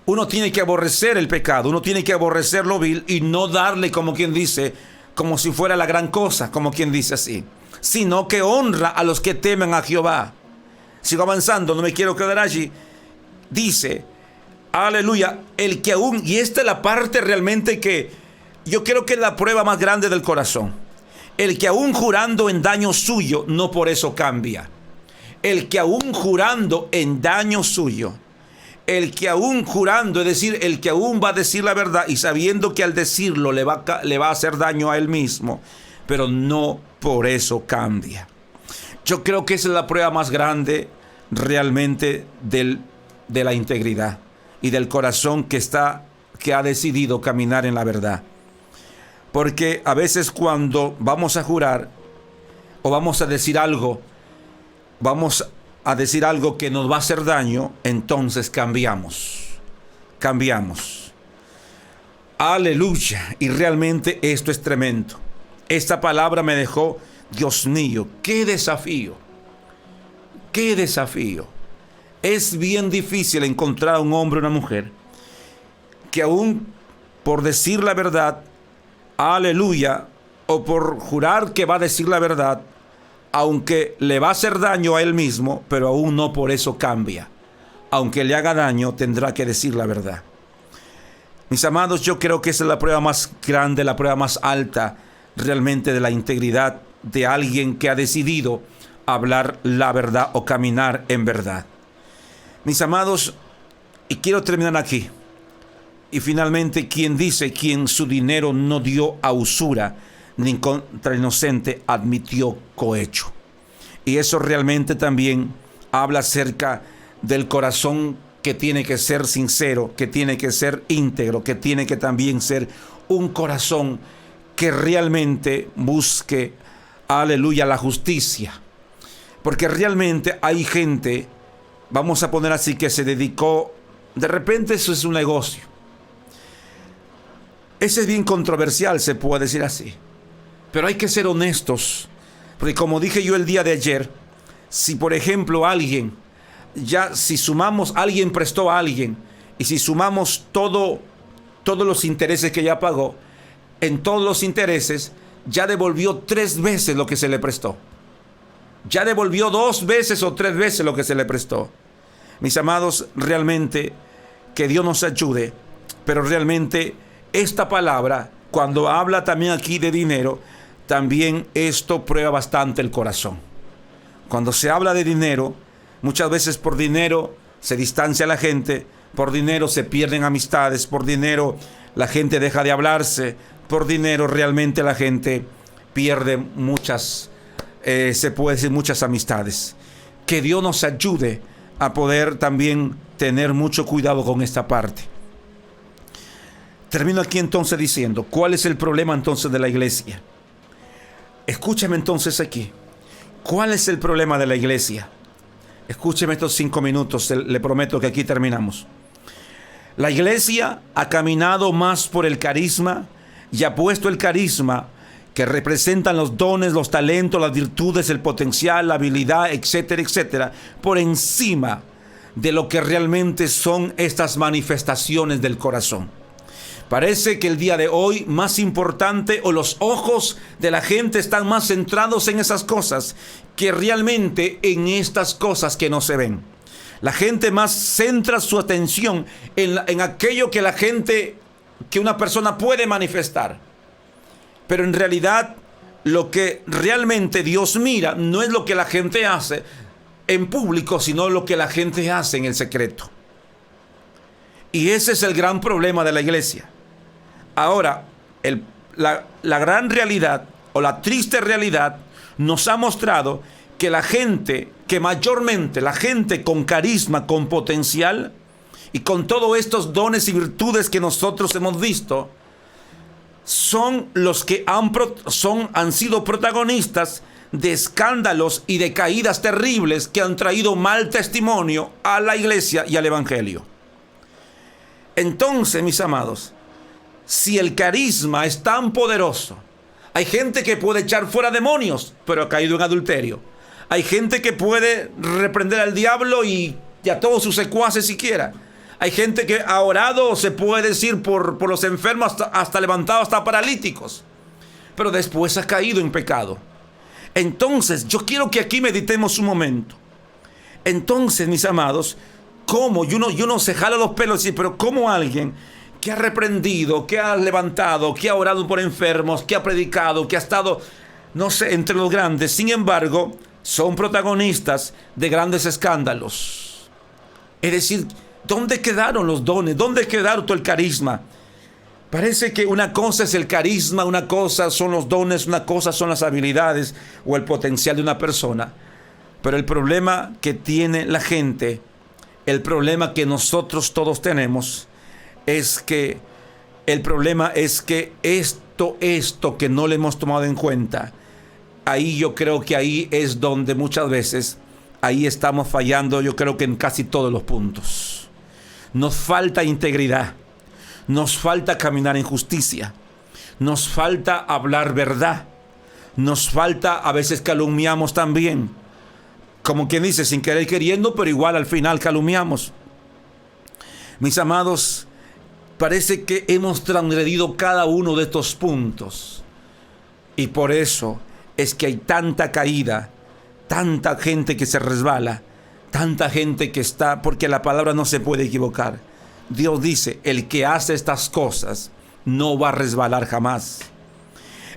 Uno tiene que aborrecer el pecado, uno tiene que aborrecer lo vil y no darle, como quien dice, como si fuera la gran cosa, como quien dice así, sino que honra a los que temen a Jehová. Sigo avanzando, no me quiero quedar allí. Dice, aleluya, el que aún, y esta es la parte realmente que yo creo que es la prueba más grande del corazón. El que aún jurando en daño suyo, no por eso cambia. El que aún jurando en daño suyo, el que aún jurando, es decir, el que aún va a decir la verdad y sabiendo que al decirlo le va a hacer daño a él mismo, pero no por eso cambia. Yo creo que esa es la prueba más grande realmente de la integridad y del corazón que ha decidido caminar en la verdad. Porque a veces cuando vamos a jurar o vamos a decir algo que nos va a hacer daño, entonces cambiamos. Aleluya. Y realmente esto es tremendo. Esta palabra me dejó, Dios mío, qué desafío. Qué desafío. Es bien difícil encontrar a un hombre o una mujer que aún por decir la verdad, aleluya, o por jurar que va a decir la verdad, aunque le va a hacer daño a él mismo, pero aún no por eso cambia. Aunque le haga daño, tendrá que decir la verdad. Mis amados, yo creo que esa es la prueba más grande, la prueba más alta realmente de la integridad de alguien que ha decidido hablar la verdad o caminar en verdad. Mis amados, y quiero terminar aquí. Y finalmente, quien dice quien su dinero no dio a usura, ni contra inocente admitió cohecho. Y eso realmente también habla acerca del corazón que tiene que ser sincero, que tiene que ser íntegro, que tiene que también ser un corazón que realmente busque, aleluya, la justicia. Porque realmente hay gente, vamos a poner así, que se dedicó, de repente eso es un negocio. Ese es bien controversial, se puede decir así. Pero hay que ser honestos. Porque como dije yo el día de ayer, si por ejemplo alguien prestó a alguien, y si sumamos todos los intereses que ya pagó, en todos los intereses, ya devolvió 3 veces lo que se le prestó. Ya devolvió 2 veces o 3 veces lo que se le prestó. Mis amados, realmente, que Dios nos ayude, pero realmente esta palabra, cuando habla también aquí de dinero, también esto prueba bastante el corazón. Cuando se habla de dinero, muchas veces por dinero se distancia a la gente, por dinero se pierden amistades, por dinero la gente deja de hablarse, por dinero realmente la gente pierde muchas amistades. Que Dios nos ayude a poder también tener mucho cuidado con esta parte. Termino aquí entonces diciendo, ¿cuál es el problema entonces de la iglesia? Escúcheme entonces aquí. ¿Cuál es el problema de la iglesia? Escúcheme estos 5 minutos, le prometo que aquí terminamos. La iglesia ha caminado más por el carisma y ha puesto el carisma que representan los dones, los talentos, las virtudes, el potencial, la habilidad, etcétera, etcétera, por encima de lo que realmente son estas manifestaciones del corazón. Parece que el día de hoy más importante, o los ojos de la gente están más centrados en esas cosas que realmente en estas cosas que no se ven. La gente más centra su atención en aquello que una persona puede manifestar. Pero en realidad lo que realmente Dios mira no es lo que la gente hace en público, sino lo que la gente hace en el secreto. Y ese es el gran problema de la iglesia. Ahora, la gran realidad o la triste realidad nos ha mostrado que mayormente la gente con carisma, con potencial y con todos estos dones y virtudes que nosotros hemos visto, son los que han sido protagonistas de escándalos y de caídas terribles que han traído mal testimonio a la iglesia y al evangelio. Entonces, mis amados, si el carisma es tan poderoso, hay gente que puede echar fuera demonios, pero ha caído en adulterio. Hay gente que puede reprender al diablo y a todos sus secuaces siquiera. Hay gente que ha orado, se puede decir, por los enfermos, hasta levantado, hasta paralíticos. Pero después ha caído en pecado. Entonces, yo quiero que aquí meditemos un momento. Entonces, mis amados, ¿cómo? Y uno se jala los pelos y dice, pero ¿cómo alguien que ha reprendido, que ha levantado, que ha orado por enfermos, que ha predicado, que ha estado, no sé, entre los grandes, sin embargo, son protagonistas de grandes escándalos? Es decir, ¿dónde quedaron los dones? ¿Dónde quedaron todo el carisma? Parece que una cosa es el carisma, una cosa son los dones, una cosa son las habilidades o el potencial de una persona. Pero el problema que tiene la gente, el problema que nosotros todos tenemos, es que el problema es que esto que no le hemos tomado en cuenta, ahí yo creo que ahí es donde muchas veces, ahí estamos fallando, yo creo que en casi todos los puntos. Nos falta integridad, nos falta caminar en justicia, nos falta hablar verdad, nos falta, a veces calumniamos también, como quien dice, sin querer queriendo, pero igual al final calumniamos. Mis amados, parece que hemos transgredido cada uno de estos puntos, y por eso es que hay tanta caída, tanta gente que se resbala, tanta gente que está, porque la palabra no se puede equivocar. Dios dice, el que hace estas cosas no va a resbalar jamás.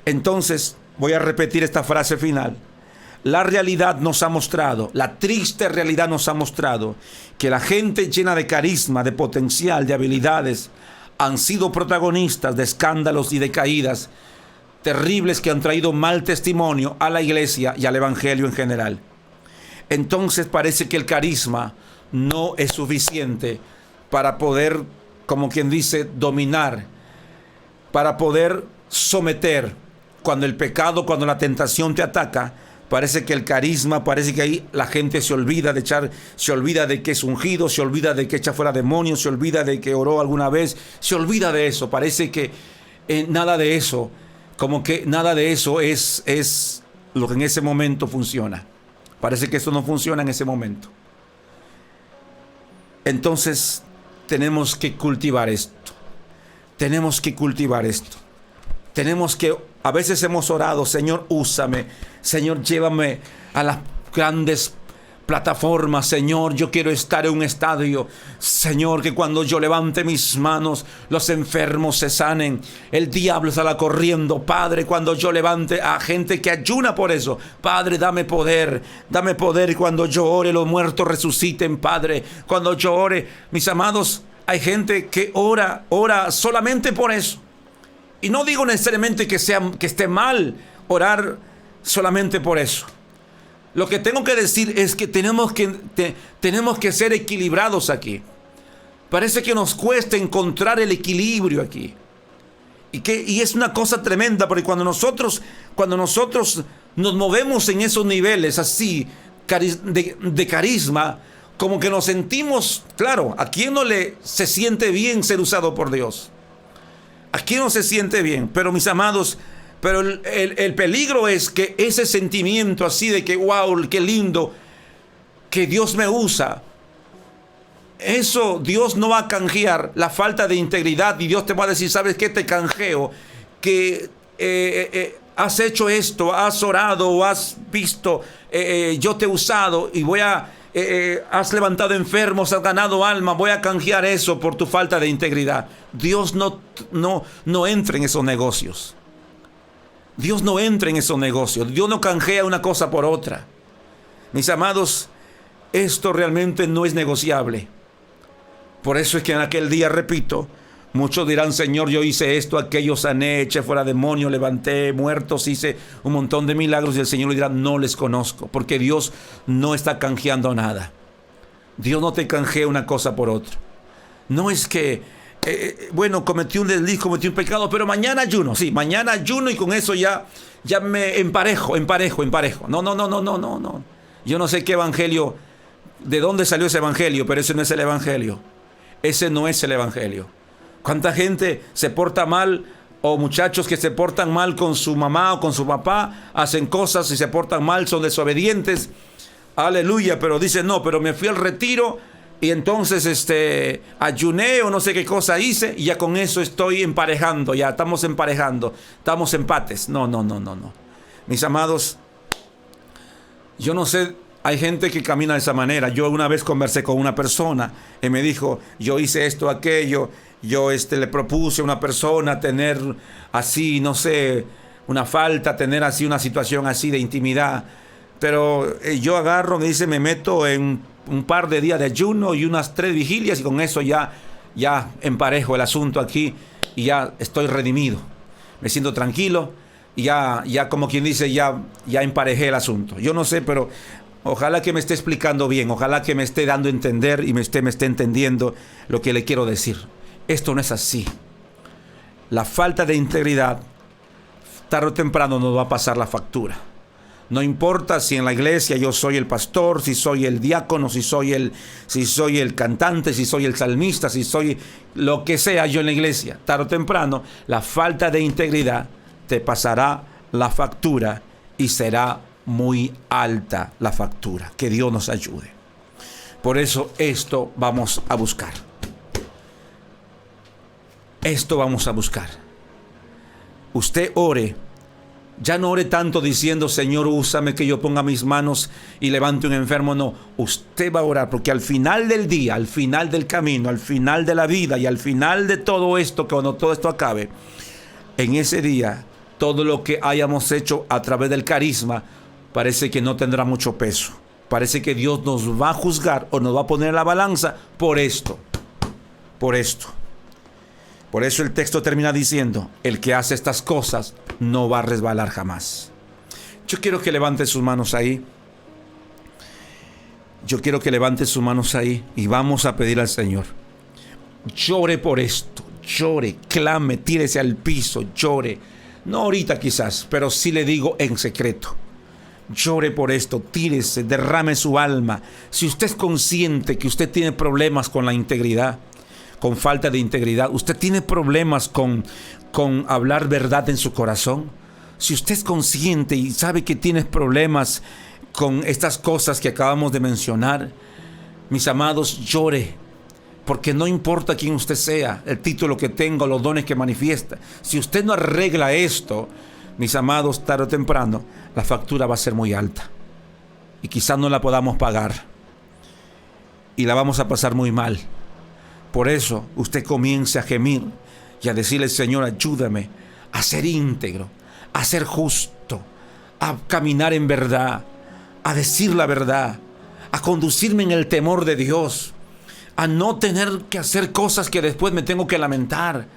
Entonces, voy a repetir esta frase final. La realidad nos ha mostrado, la triste realidad nos ha mostrado que la gente llena de carisma, de potencial, de habilidades, han sido protagonistas de escándalos y de caídas terribles que han traído mal testimonio a la iglesia y al evangelio en general. Entonces parece que el carisma no es suficiente para poder, como quien dice, dominar, para poder someter. Cuando el pecado, cuando la tentación te ataca, parece que el carisma, parece que ahí la gente se olvida de echar, se olvida de que es ungido, se olvida de que echa fuera demonios, se olvida de que oró alguna vez, se olvida de eso. Parece que nada de eso, como que nada de eso es lo que en ese momento funciona. Parece que eso no funciona en ese momento. Entonces, tenemos que cultivar esto. Tenemos que cultivar esto. Tenemos que, a veces hemos orado, Señor, úsame. Señor, llévame a las grandes plataformas. Señor, yo quiero estar en un estadio. Señor, que cuando yo levante mis manos, los enfermos se sanen. El diablo sale corriendo. Padre, cuando yo levante a gente que ayuna por eso. Padre, dame poder. Dame poder cuando yo ore, los muertos resuciten, Padre. Cuando yo ore, mis amados, hay gente que ora solamente por eso. Y no digo necesariamente que esté mal orar solamente por eso. Lo que tengo que decir es que tenemos que ser equilibrados aquí. Parece que nos cuesta encontrar el equilibrio aquí. Y es una cosa tremenda, porque cuando nosotros nos movemos en esos niveles así de carisma, como que nos sentimos, claro, ¿a quién no se siente bien ser usado por Dios? ¿A quién no se siente bien? Pero mis amados, pero el peligro es que ese sentimiento así de que, wow, qué lindo, que Dios me usa, eso Dios no va a canjear la falta de integridad, y Dios te va a decir, ¿sabes qué? Te canjeo, que has hecho esto, has orado o has visto, yo te he usado y has levantado enfermos, has ganado alma, voy a canjear eso por tu falta de integridad. Dios no entra en esos negocios. Dios no entra en esos negocios. Dios no canjea una cosa por otra. Mis amados, esto realmente no es negociable. Por eso es que en aquel día, repito, muchos dirán, Señor, yo hice esto, aquello, sané, eché fuera demonios, levanté muertos, hice un montón de milagros, y el Señor le dirá, no les conozco, porque Dios no está canjeando nada. Dios no te canjea una cosa por otra. No es que, cometí un desliz, cometí un pecado, pero mañana ayuno. Sí, mañana ayuno y con eso ya me emparejo. No. Yo no sé qué evangelio, de dónde salió ese evangelio, pero ese no es el evangelio. Ese no es el evangelio. ¿Cuánta gente se porta mal, o muchachos que se portan mal con su mamá o con su papá, hacen cosas y se portan mal, son desobedientes? Aleluya, pero dicen, no, pero me fui al retiro y entonces ayuné o no sé qué cosa hice y ya con eso estoy emparejando, ya estamos emparejando, estamos empates. No. Mis amados, yo no sé, hay gente que camina de esa manera. Yo una vez conversé con una persona y me dijo, yo hice esto, aquello, yo le propuse a una persona tener así, no sé, una falta, tener así una situación así de intimidad. Pero yo agarro, me meto en un par de días de ayuno y unas 3 vigilias y con eso ya emparejo el asunto aquí y ya estoy redimido. Me siento tranquilo y ya como quien dice, ya emparejé el asunto. Yo no sé, pero ojalá que me esté explicando bien, ojalá que me esté dando a entender y me esté entendiendo lo que le quiero decir. Esto no es así. La falta de integridad, tarde o temprano nos va a pasar la factura. No importa si en la iglesia yo soy el pastor, si soy el diácono, si soy el cantante, si soy el salmista, si soy lo que sea yo en la iglesia. Tarde o temprano, la falta de integridad te pasará la factura y será muy alta la factura. Que Dios nos ayude. Por eso esto vamos a buscar. Esto vamos a buscar. Usted ore. Ya no ore tanto diciendo, Señor, úsame que yo ponga mis manos y levante un enfermo. No, usted va a orar porque al final del día, al final del camino, al final de la vida y al final de todo esto, cuando todo esto acabe, en ese día, todo lo que hayamos hecho a través del carisma parece que no tendrá mucho peso. Parece que Dios nos va a juzgar o nos va a poner en la balanza por esto. Por esto. Por eso el texto termina diciendo, el que hace estas cosas no va a resbalar jamás. Yo quiero que levante sus manos ahí. Yo quiero que levante sus manos ahí y vamos a pedir al Señor. Llore por esto, llore, clame, tírese al piso, llore. No ahorita quizás, pero sí le digo en secreto. Llore por esto, tírese, derrame su alma. Si usted es consciente que usted tiene problemas con la integridad, con falta de integridad, usted tiene problemas con hablar verdad en su corazón, si usted es consciente y sabe que tiene problemas con estas cosas que acabamos de mencionar, mis amados, llore, porque no importa quién usted sea, el título que tenga, los dones que manifiesta, si usted no arregla esto, mis amados, tarde o temprano, la factura va a ser muy alta y quizás no la podamos pagar y la vamos a pasar muy mal. Por eso usted comience a gemir y a decirle, Señor, ayúdame a ser íntegro, a ser justo, a caminar en verdad, a decir la verdad, a conducirme en el temor de Dios, a no tener que hacer cosas que después me tengo que lamentar,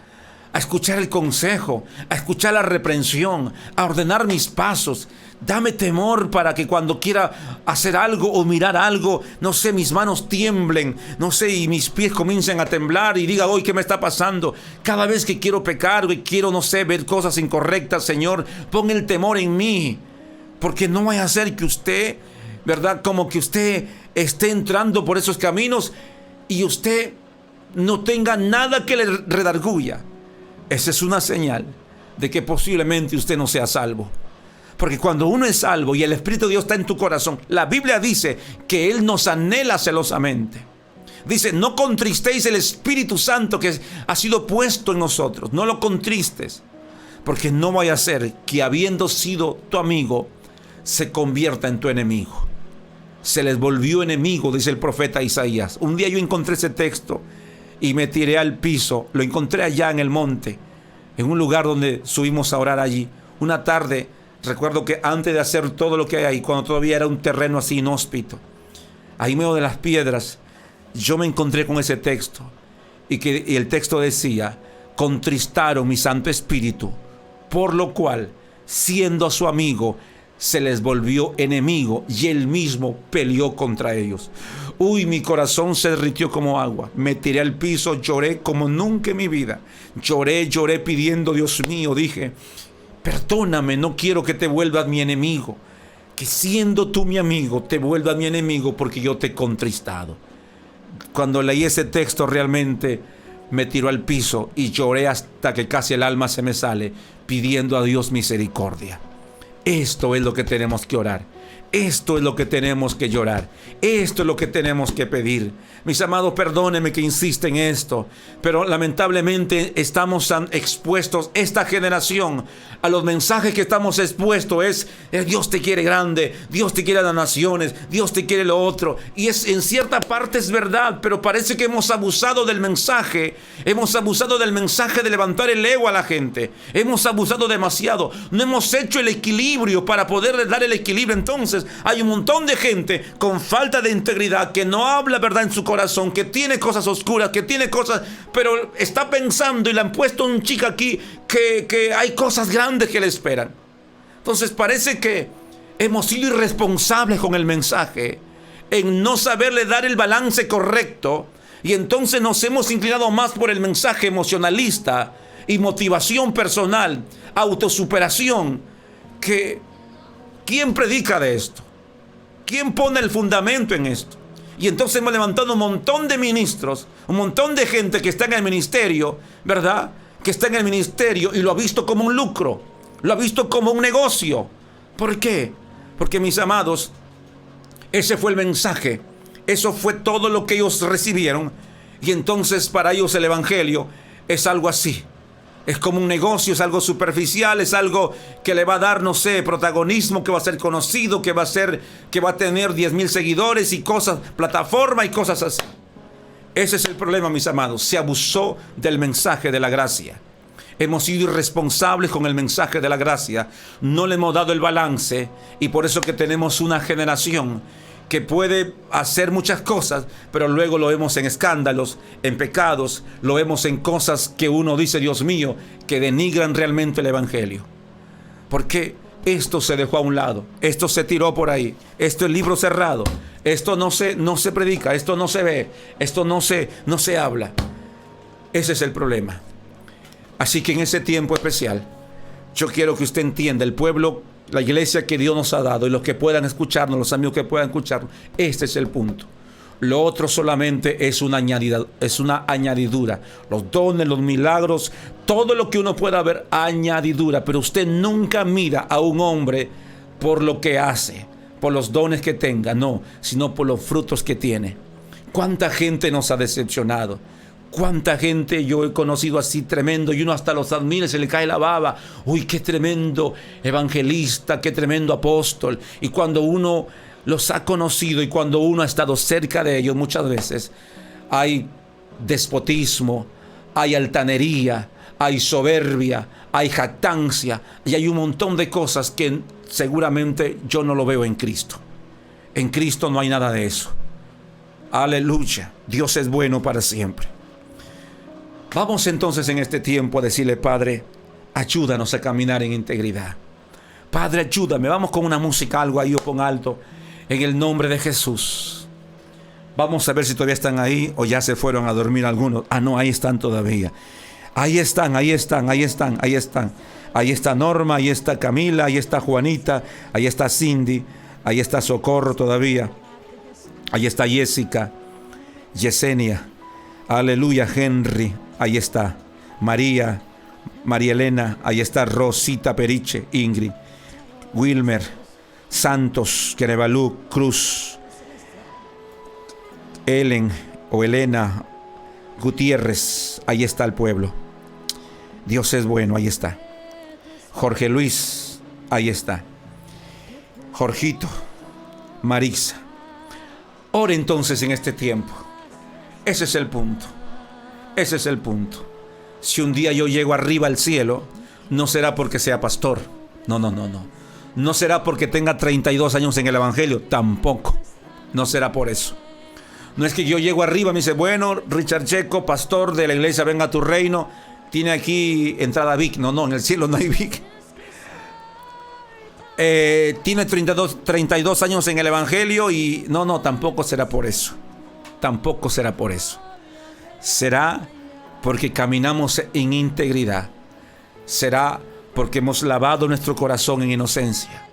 a escuchar el consejo, a escuchar la reprensión, a ordenar mis pasos. Dame temor para que cuando quiera hacer algo o mirar algo, no sé, mis manos tiemblen, no sé, y mis pies comiencen a temblar y diga, hoy, ¿qué me está pasando? Cada vez que quiero pecar, que quiero, no sé, ver cosas incorrectas, Señor, pon el temor en mí, porque no vaya a ser que usted, ¿verdad? Como que usted esté entrando por esos caminos y usted no tenga nada que le redarguya. Esa es una señal de que posiblemente usted no sea salvo. Porque cuando uno es salvo y el Espíritu de Dios está en tu corazón, la Biblia dice que Él nos anhela celosamente. Dice, no contristéis el Espíritu Santo que ha sido puesto en nosotros. No lo contristes. Porque no vaya a ser que habiendo sido tu amigo, se convierta en tu enemigo. Se les volvió enemigo, dice el profeta Isaías. Un día yo encontré ese texto y me tiré al piso. Lo encontré allá en el monte, en un lugar donde subimos a orar allí. Una tarde, recuerdo que antes de hacer todo lo que hay ahí, cuando todavía era un terreno así inhóspito, ahí medio de las piedras, yo me encontré con ese texto. Y el texto decía, contristaron mi Santo Espíritu, por lo cual, siendo su amigo, se les volvió enemigo y él mismo peleó contra ellos. Uy, mi corazón se derritió como agua. Me tiré al piso, lloré como nunca en mi vida. Lloré pidiendo, Dios mío, dije, perdóname, no quiero que te vuelvas mi enemigo. Que siendo tú mi amigo, te vuelvas mi enemigo porque yo te he contristado. Cuando leí ese texto realmente me tiró al piso y lloré hasta que casi el alma se me sale, pidiendo a Dios misericordia. Esto es lo que tenemos que orar. Esto es lo que tenemos que llorar. Esto es lo que tenemos que pedir. Mis amados, perdónenme que insiste en esto, pero lamentablemente estamos tan expuestos, esta generación, a los mensajes que estamos expuestos es Dios te quiere grande, Dios te quiere a las naciones, Dios te quiere lo otro. Y en cierta parte es verdad, pero parece que hemos abusado del mensaje. Hemos abusado del mensaje de levantar el ego a la gente. Hemos abusado demasiado. No hemos hecho el equilibrio para poder dar el equilibrio. Entonces, hay un montón de gente con falta de integridad que no habla verdad en su corazón, que tiene cosas oscuras, que tiene cosas, pero está pensando y le han puesto un chico aquí que hay cosas grandes que le esperan. Entonces parece que hemos sido irresponsables con el mensaje, en no saberle dar el balance correcto, y entonces nos hemos inclinado más por el mensaje emocionalista y motivación personal, autosuperación, que ¿quién predica de esto? ¿Quién pone el fundamento en esto? Y entonces hemos levantado un montón de ministros, un montón de gente que está en el ministerio, ¿verdad? Que está en el ministerio y lo ha visto como un lucro, lo ha visto como un negocio. ¿Por qué? Porque, mis amados, ese fue el mensaje, eso fue todo lo que ellos recibieron, y entonces para ellos el evangelio es algo así. Es como un negocio, es algo superficial, es algo que le va a dar, no sé, protagonismo, que va a ser conocido, que va a tener 10,000 seguidores y cosas, plataforma y cosas así. Ese es el problema, mis amados. Se abusó del mensaje de la gracia. Hemos sido irresponsables con el mensaje de la gracia. No le hemos dado el balance, y por eso que tenemos una generación que puede hacer muchas cosas, pero luego lo vemos en escándalos, en pecados, lo vemos en cosas que uno dice, Dios mío, que denigran realmente el evangelio. Porque esto se dejó a un lado, esto se tiró por ahí, esto es libro cerrado, esto no se predica, esto no se ve, esto no se habla. Ese es el problema. Así que en ese tiempo especial, yo quiero que usted entienda, el pueblo, la iglesia que Dios nos ha dado, y los que puedan escucharnos, los amigos que puedan escucharnos, este es el punto. Lo otro solamente es una añadidura. Los dones, los milagros, todo lo que uno pueda ver, añadidura. Pero usted nunca mira a un hombre por lo que hace, por los dones que tenga, no, sino por los frutos que tiene. ¿Cuánta gente nos ha decepcionado? ¿Cuánta gente yo he conocido así tremendo, y uno hasta los admira, se le cae la baba? Uy, qué tremendo evangelista, qué tremendo apóstol. Y cuando uno los ha conocido y cuando uno ha estado cerca de ellos, muchas veces hay despotismo, hay altanería, hay soberbia, hay jactancia, y hay un montón de cosas que seguramente yo no lo veo en Cristo. En Cristo no hay nada de eso. Aleluya. Dios es bueno para siempre. Vamos entonces en este tiempo a decirle: Padre, ayúdanos a caminar en integridad. Padre, ayúdame. Vamos con una música, algo ahí, o pon alto, en el nombre de Jesús. Vamos a ver si todavía están ahí o ya se fueron a dormir algunos. Ah, no, ahí están todavía. Ahí están. Ahí está Norma, ahí está Camila, ahí está Juanita, ahí está Cindy, ahí está Socorro todavía. Ahí está Jessica, Yesenia, aleluya, Henry, ahí está María Elena, ahí está Rosita Periche, Ingrid, Wilmer, Santos, Querevalú, Cruz, Ellen o Elena, Gutiérrez, ahí está el pueblo. Dios es bueno, ahí está. Jorge Luis, ahí está. Jorgito, Marisa. Ore entonces en este tiempo. Ese es el punto. Ese es el punto. Si un día yo llego arriba al cielo, no será porque sea pastor. No. No será porque tenga 32 años en el evangelio. Tampoco. No será por eso. No es que yo llego arriba y me dice: bueno, Richard Checo, pastor de la iglesia Venga a tu Reino, tiene aquí entrada VIP. No, en el cielo no hay VIP. Tiene 32 años en el evangelio y no, tampoco será por eso. Tampoco será por eso. Será porque caminamos en integridad. Será porque hemos lavado nuestro corazón en inocencia.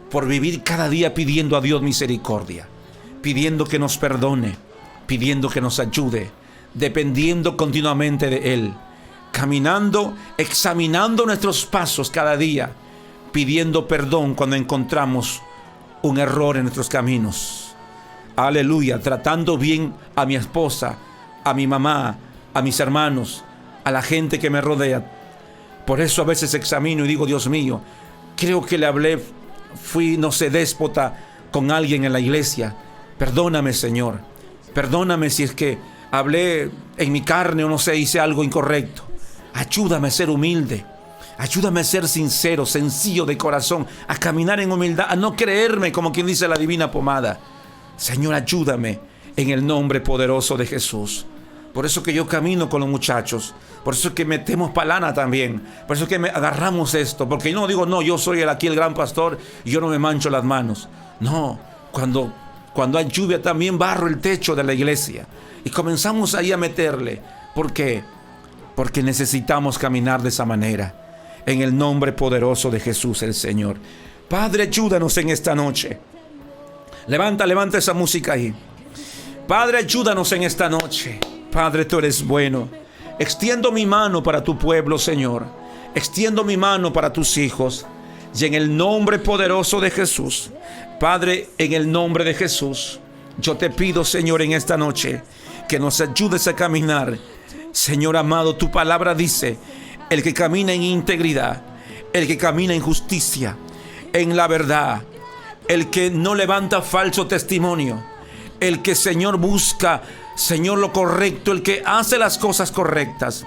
Por vivir cada día pidiendo a Dios misericordia, pidiendo que nos perdone, pidiendo que nos ayude, dependiendo continuamente de Él, caminando, examinando nuestros pasos cada día, pidiendo perdón cuando encontramos un error en nuestros caminos. Aleluya, tratando bien a mi esposa, a mi mamá, a mis hermanos, a la gente que me rodea. Por eso a veces examino y digo, Dios mío, creo que le hablé, fui, no sé, déspota con alguien en la iglesia. Perdóname, Señor. Perdóname si es que hablé en mi carne o no sé, hice algo incorrecto. Ayúdame a ser humilde. Ayúdame a ser sincero, sencillo de corazón, a caminar en humildad, a no creerme como quien dice la divina pomada. Señor, ayúdame en el nombre poderoso de Jesús. Por eso que yo camino con los muchachos. Por eso que metemos palana también. Por eso que agarramos esto. Porque yo no digo, no, yo soy aquí el gran pastor y yo no me mancho las manos. No, cuando hay lluvia también barro el techo de la iglesia. Y comenzamos ahí a meterle. ¿Por qué? Porque necesitamos caminar de esa manera. En el nombre poderoso de Jesús el Señor. Padre, ayúdanos en esta noche. Levanta esa música ahí. Padre, ayúdanos en esta noche. Padre, tú eres bueno. Extiendo mi mano para tu pueblo, Señor. Extiendo mi mano para tus hijos. Y en el nombre poderoso de Jesús, Padre, en el nombre de Jesús, yo te pido, Señor, en esta noche, que nos ayudes a caminar. Señor amado, tu palabra dice, el que camina en integridad, el que camina en justicia, en la verdad, el que no levanta falso testimonio, el que, Señor, busca, Señor, lo correcto, el que hace las cosas correctas.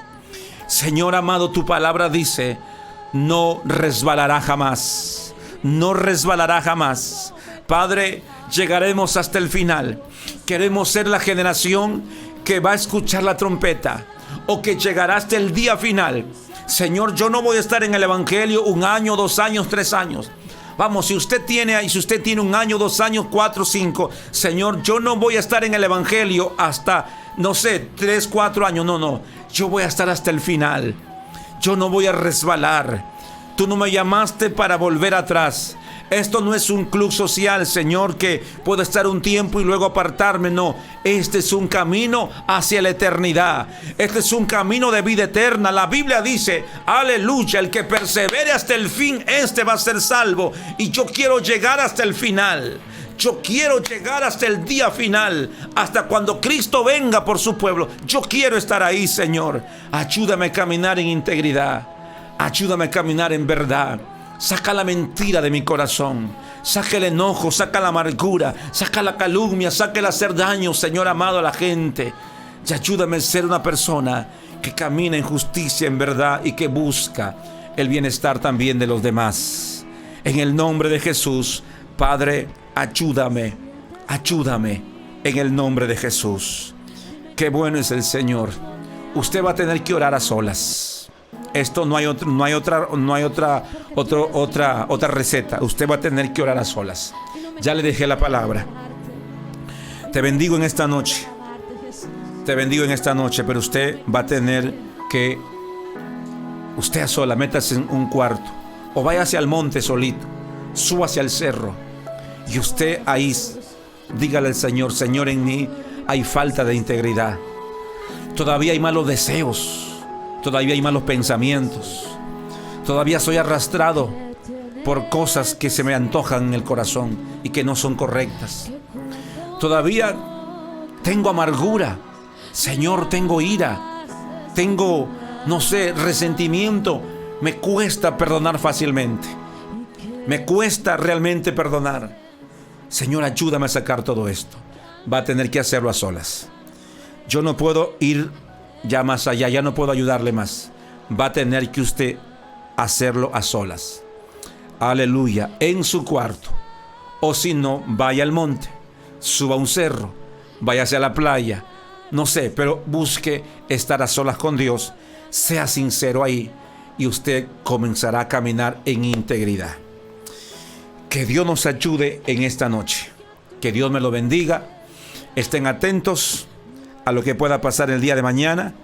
Señor amado, tu palabra dice, no resbalará jamás, no resbalará jamás. Padre, llegaremos hasta el final. Queremos ser la generación que va a escuchar la trompeta, o que llegará hasta el día final. Señor, yo no voy a estar en el evangelio 1 año, 2 años, 3 años. Vamos, si usted tiene 1 año, 2 años, 4, 5, Señor, yo no voy a estar en el evangelio hasta, no sé, 3, 4 años. No, yo voy a estar hasta el final. Yo no voy a resbalar. Tú no me llamaste para volver atrás. Esto no es un club social, Señor, que puedo estar un tiempo y luego apartarme. No, este es un camino hacia la eternidad. Este es un camino de vida eterna. La Biblia dice, aleluya, el que persevere hasta el fin, este va a ser salvo. Y yo quiero llegar hasta el final. Yo quiero llegar hasta el día final, hasta cuando Cristo venga por su pueblo. Yo quiero estar ahí, Señor. Ayúdame a caminar en integridad. Ayúdame a caminar en verdad. Saca la mentira de mi corazón. Saca el enojo, saca la amargura, saca la calumnia, saca el hacer daño, Señor amado, a la gente. Y ayúdame a ser una persona que camina en justicia, en verdad, y que busca el bienestar también de los demás. En el nombre de Jesús, Padre, ayúdame, ayúdame, en el nombre de Jesús. Qué bueno es el Señor. Usted va a tener que orar a solas. Esto no hay otra receta. Usted va a tener que orar a solas. Ya le dejé la palabra. Te bendigo en esta noche. Te bendigo en esta noche, pero usted va a tener que, usted a sola, métase en un cuarto o vaya hacia el monte solito, suba hacia el cerro y usted ahí dígale al Señor, Señor, en mí hay falta de integridad. Todavía hay malos deseos. Todavía hay malos pensamientos. Todavía soy arrastrado por cosas que se me antojan en el corazón y que no son correctas. Todavía tengo amargura. Señor, tengo ira. Tengo, no sé, resentimiento. Me cuesta perdonar fácilmente. Me cuesta realmente perdonar. Señor, ayúdame a sacar todo esto. Va a tener que hacerlo a solas. Yo no puedo ir ya más allá, ya no puedo ayudarle más. Va a tener que usted hacerlo a solas. Aleluya, en su cuarto. O si no, vaya al monte, suba a un cerro, vaya hacia la playa. No sé, pero busque estar a solas con Dios. Sea sincero ahí y usted comenzará a caminar en integridad. Que Dios nos ayude en esta noche. Que Dios me lo bendiga. Estén atentos a lo que pueda pasar el día de mañana.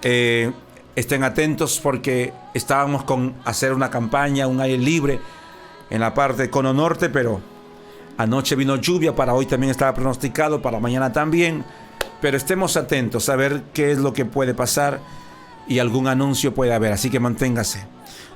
Estén atentos porque estábamos con hacer una campaña, un aire libre en la parte de Cono Norte, pero anoche vino lluvia, para hoy también estaba pronosticado, para mañana también. Pero estemos atentos a ver qué es lo que puede pasar y algún anuncio puede haber, así que manténgase.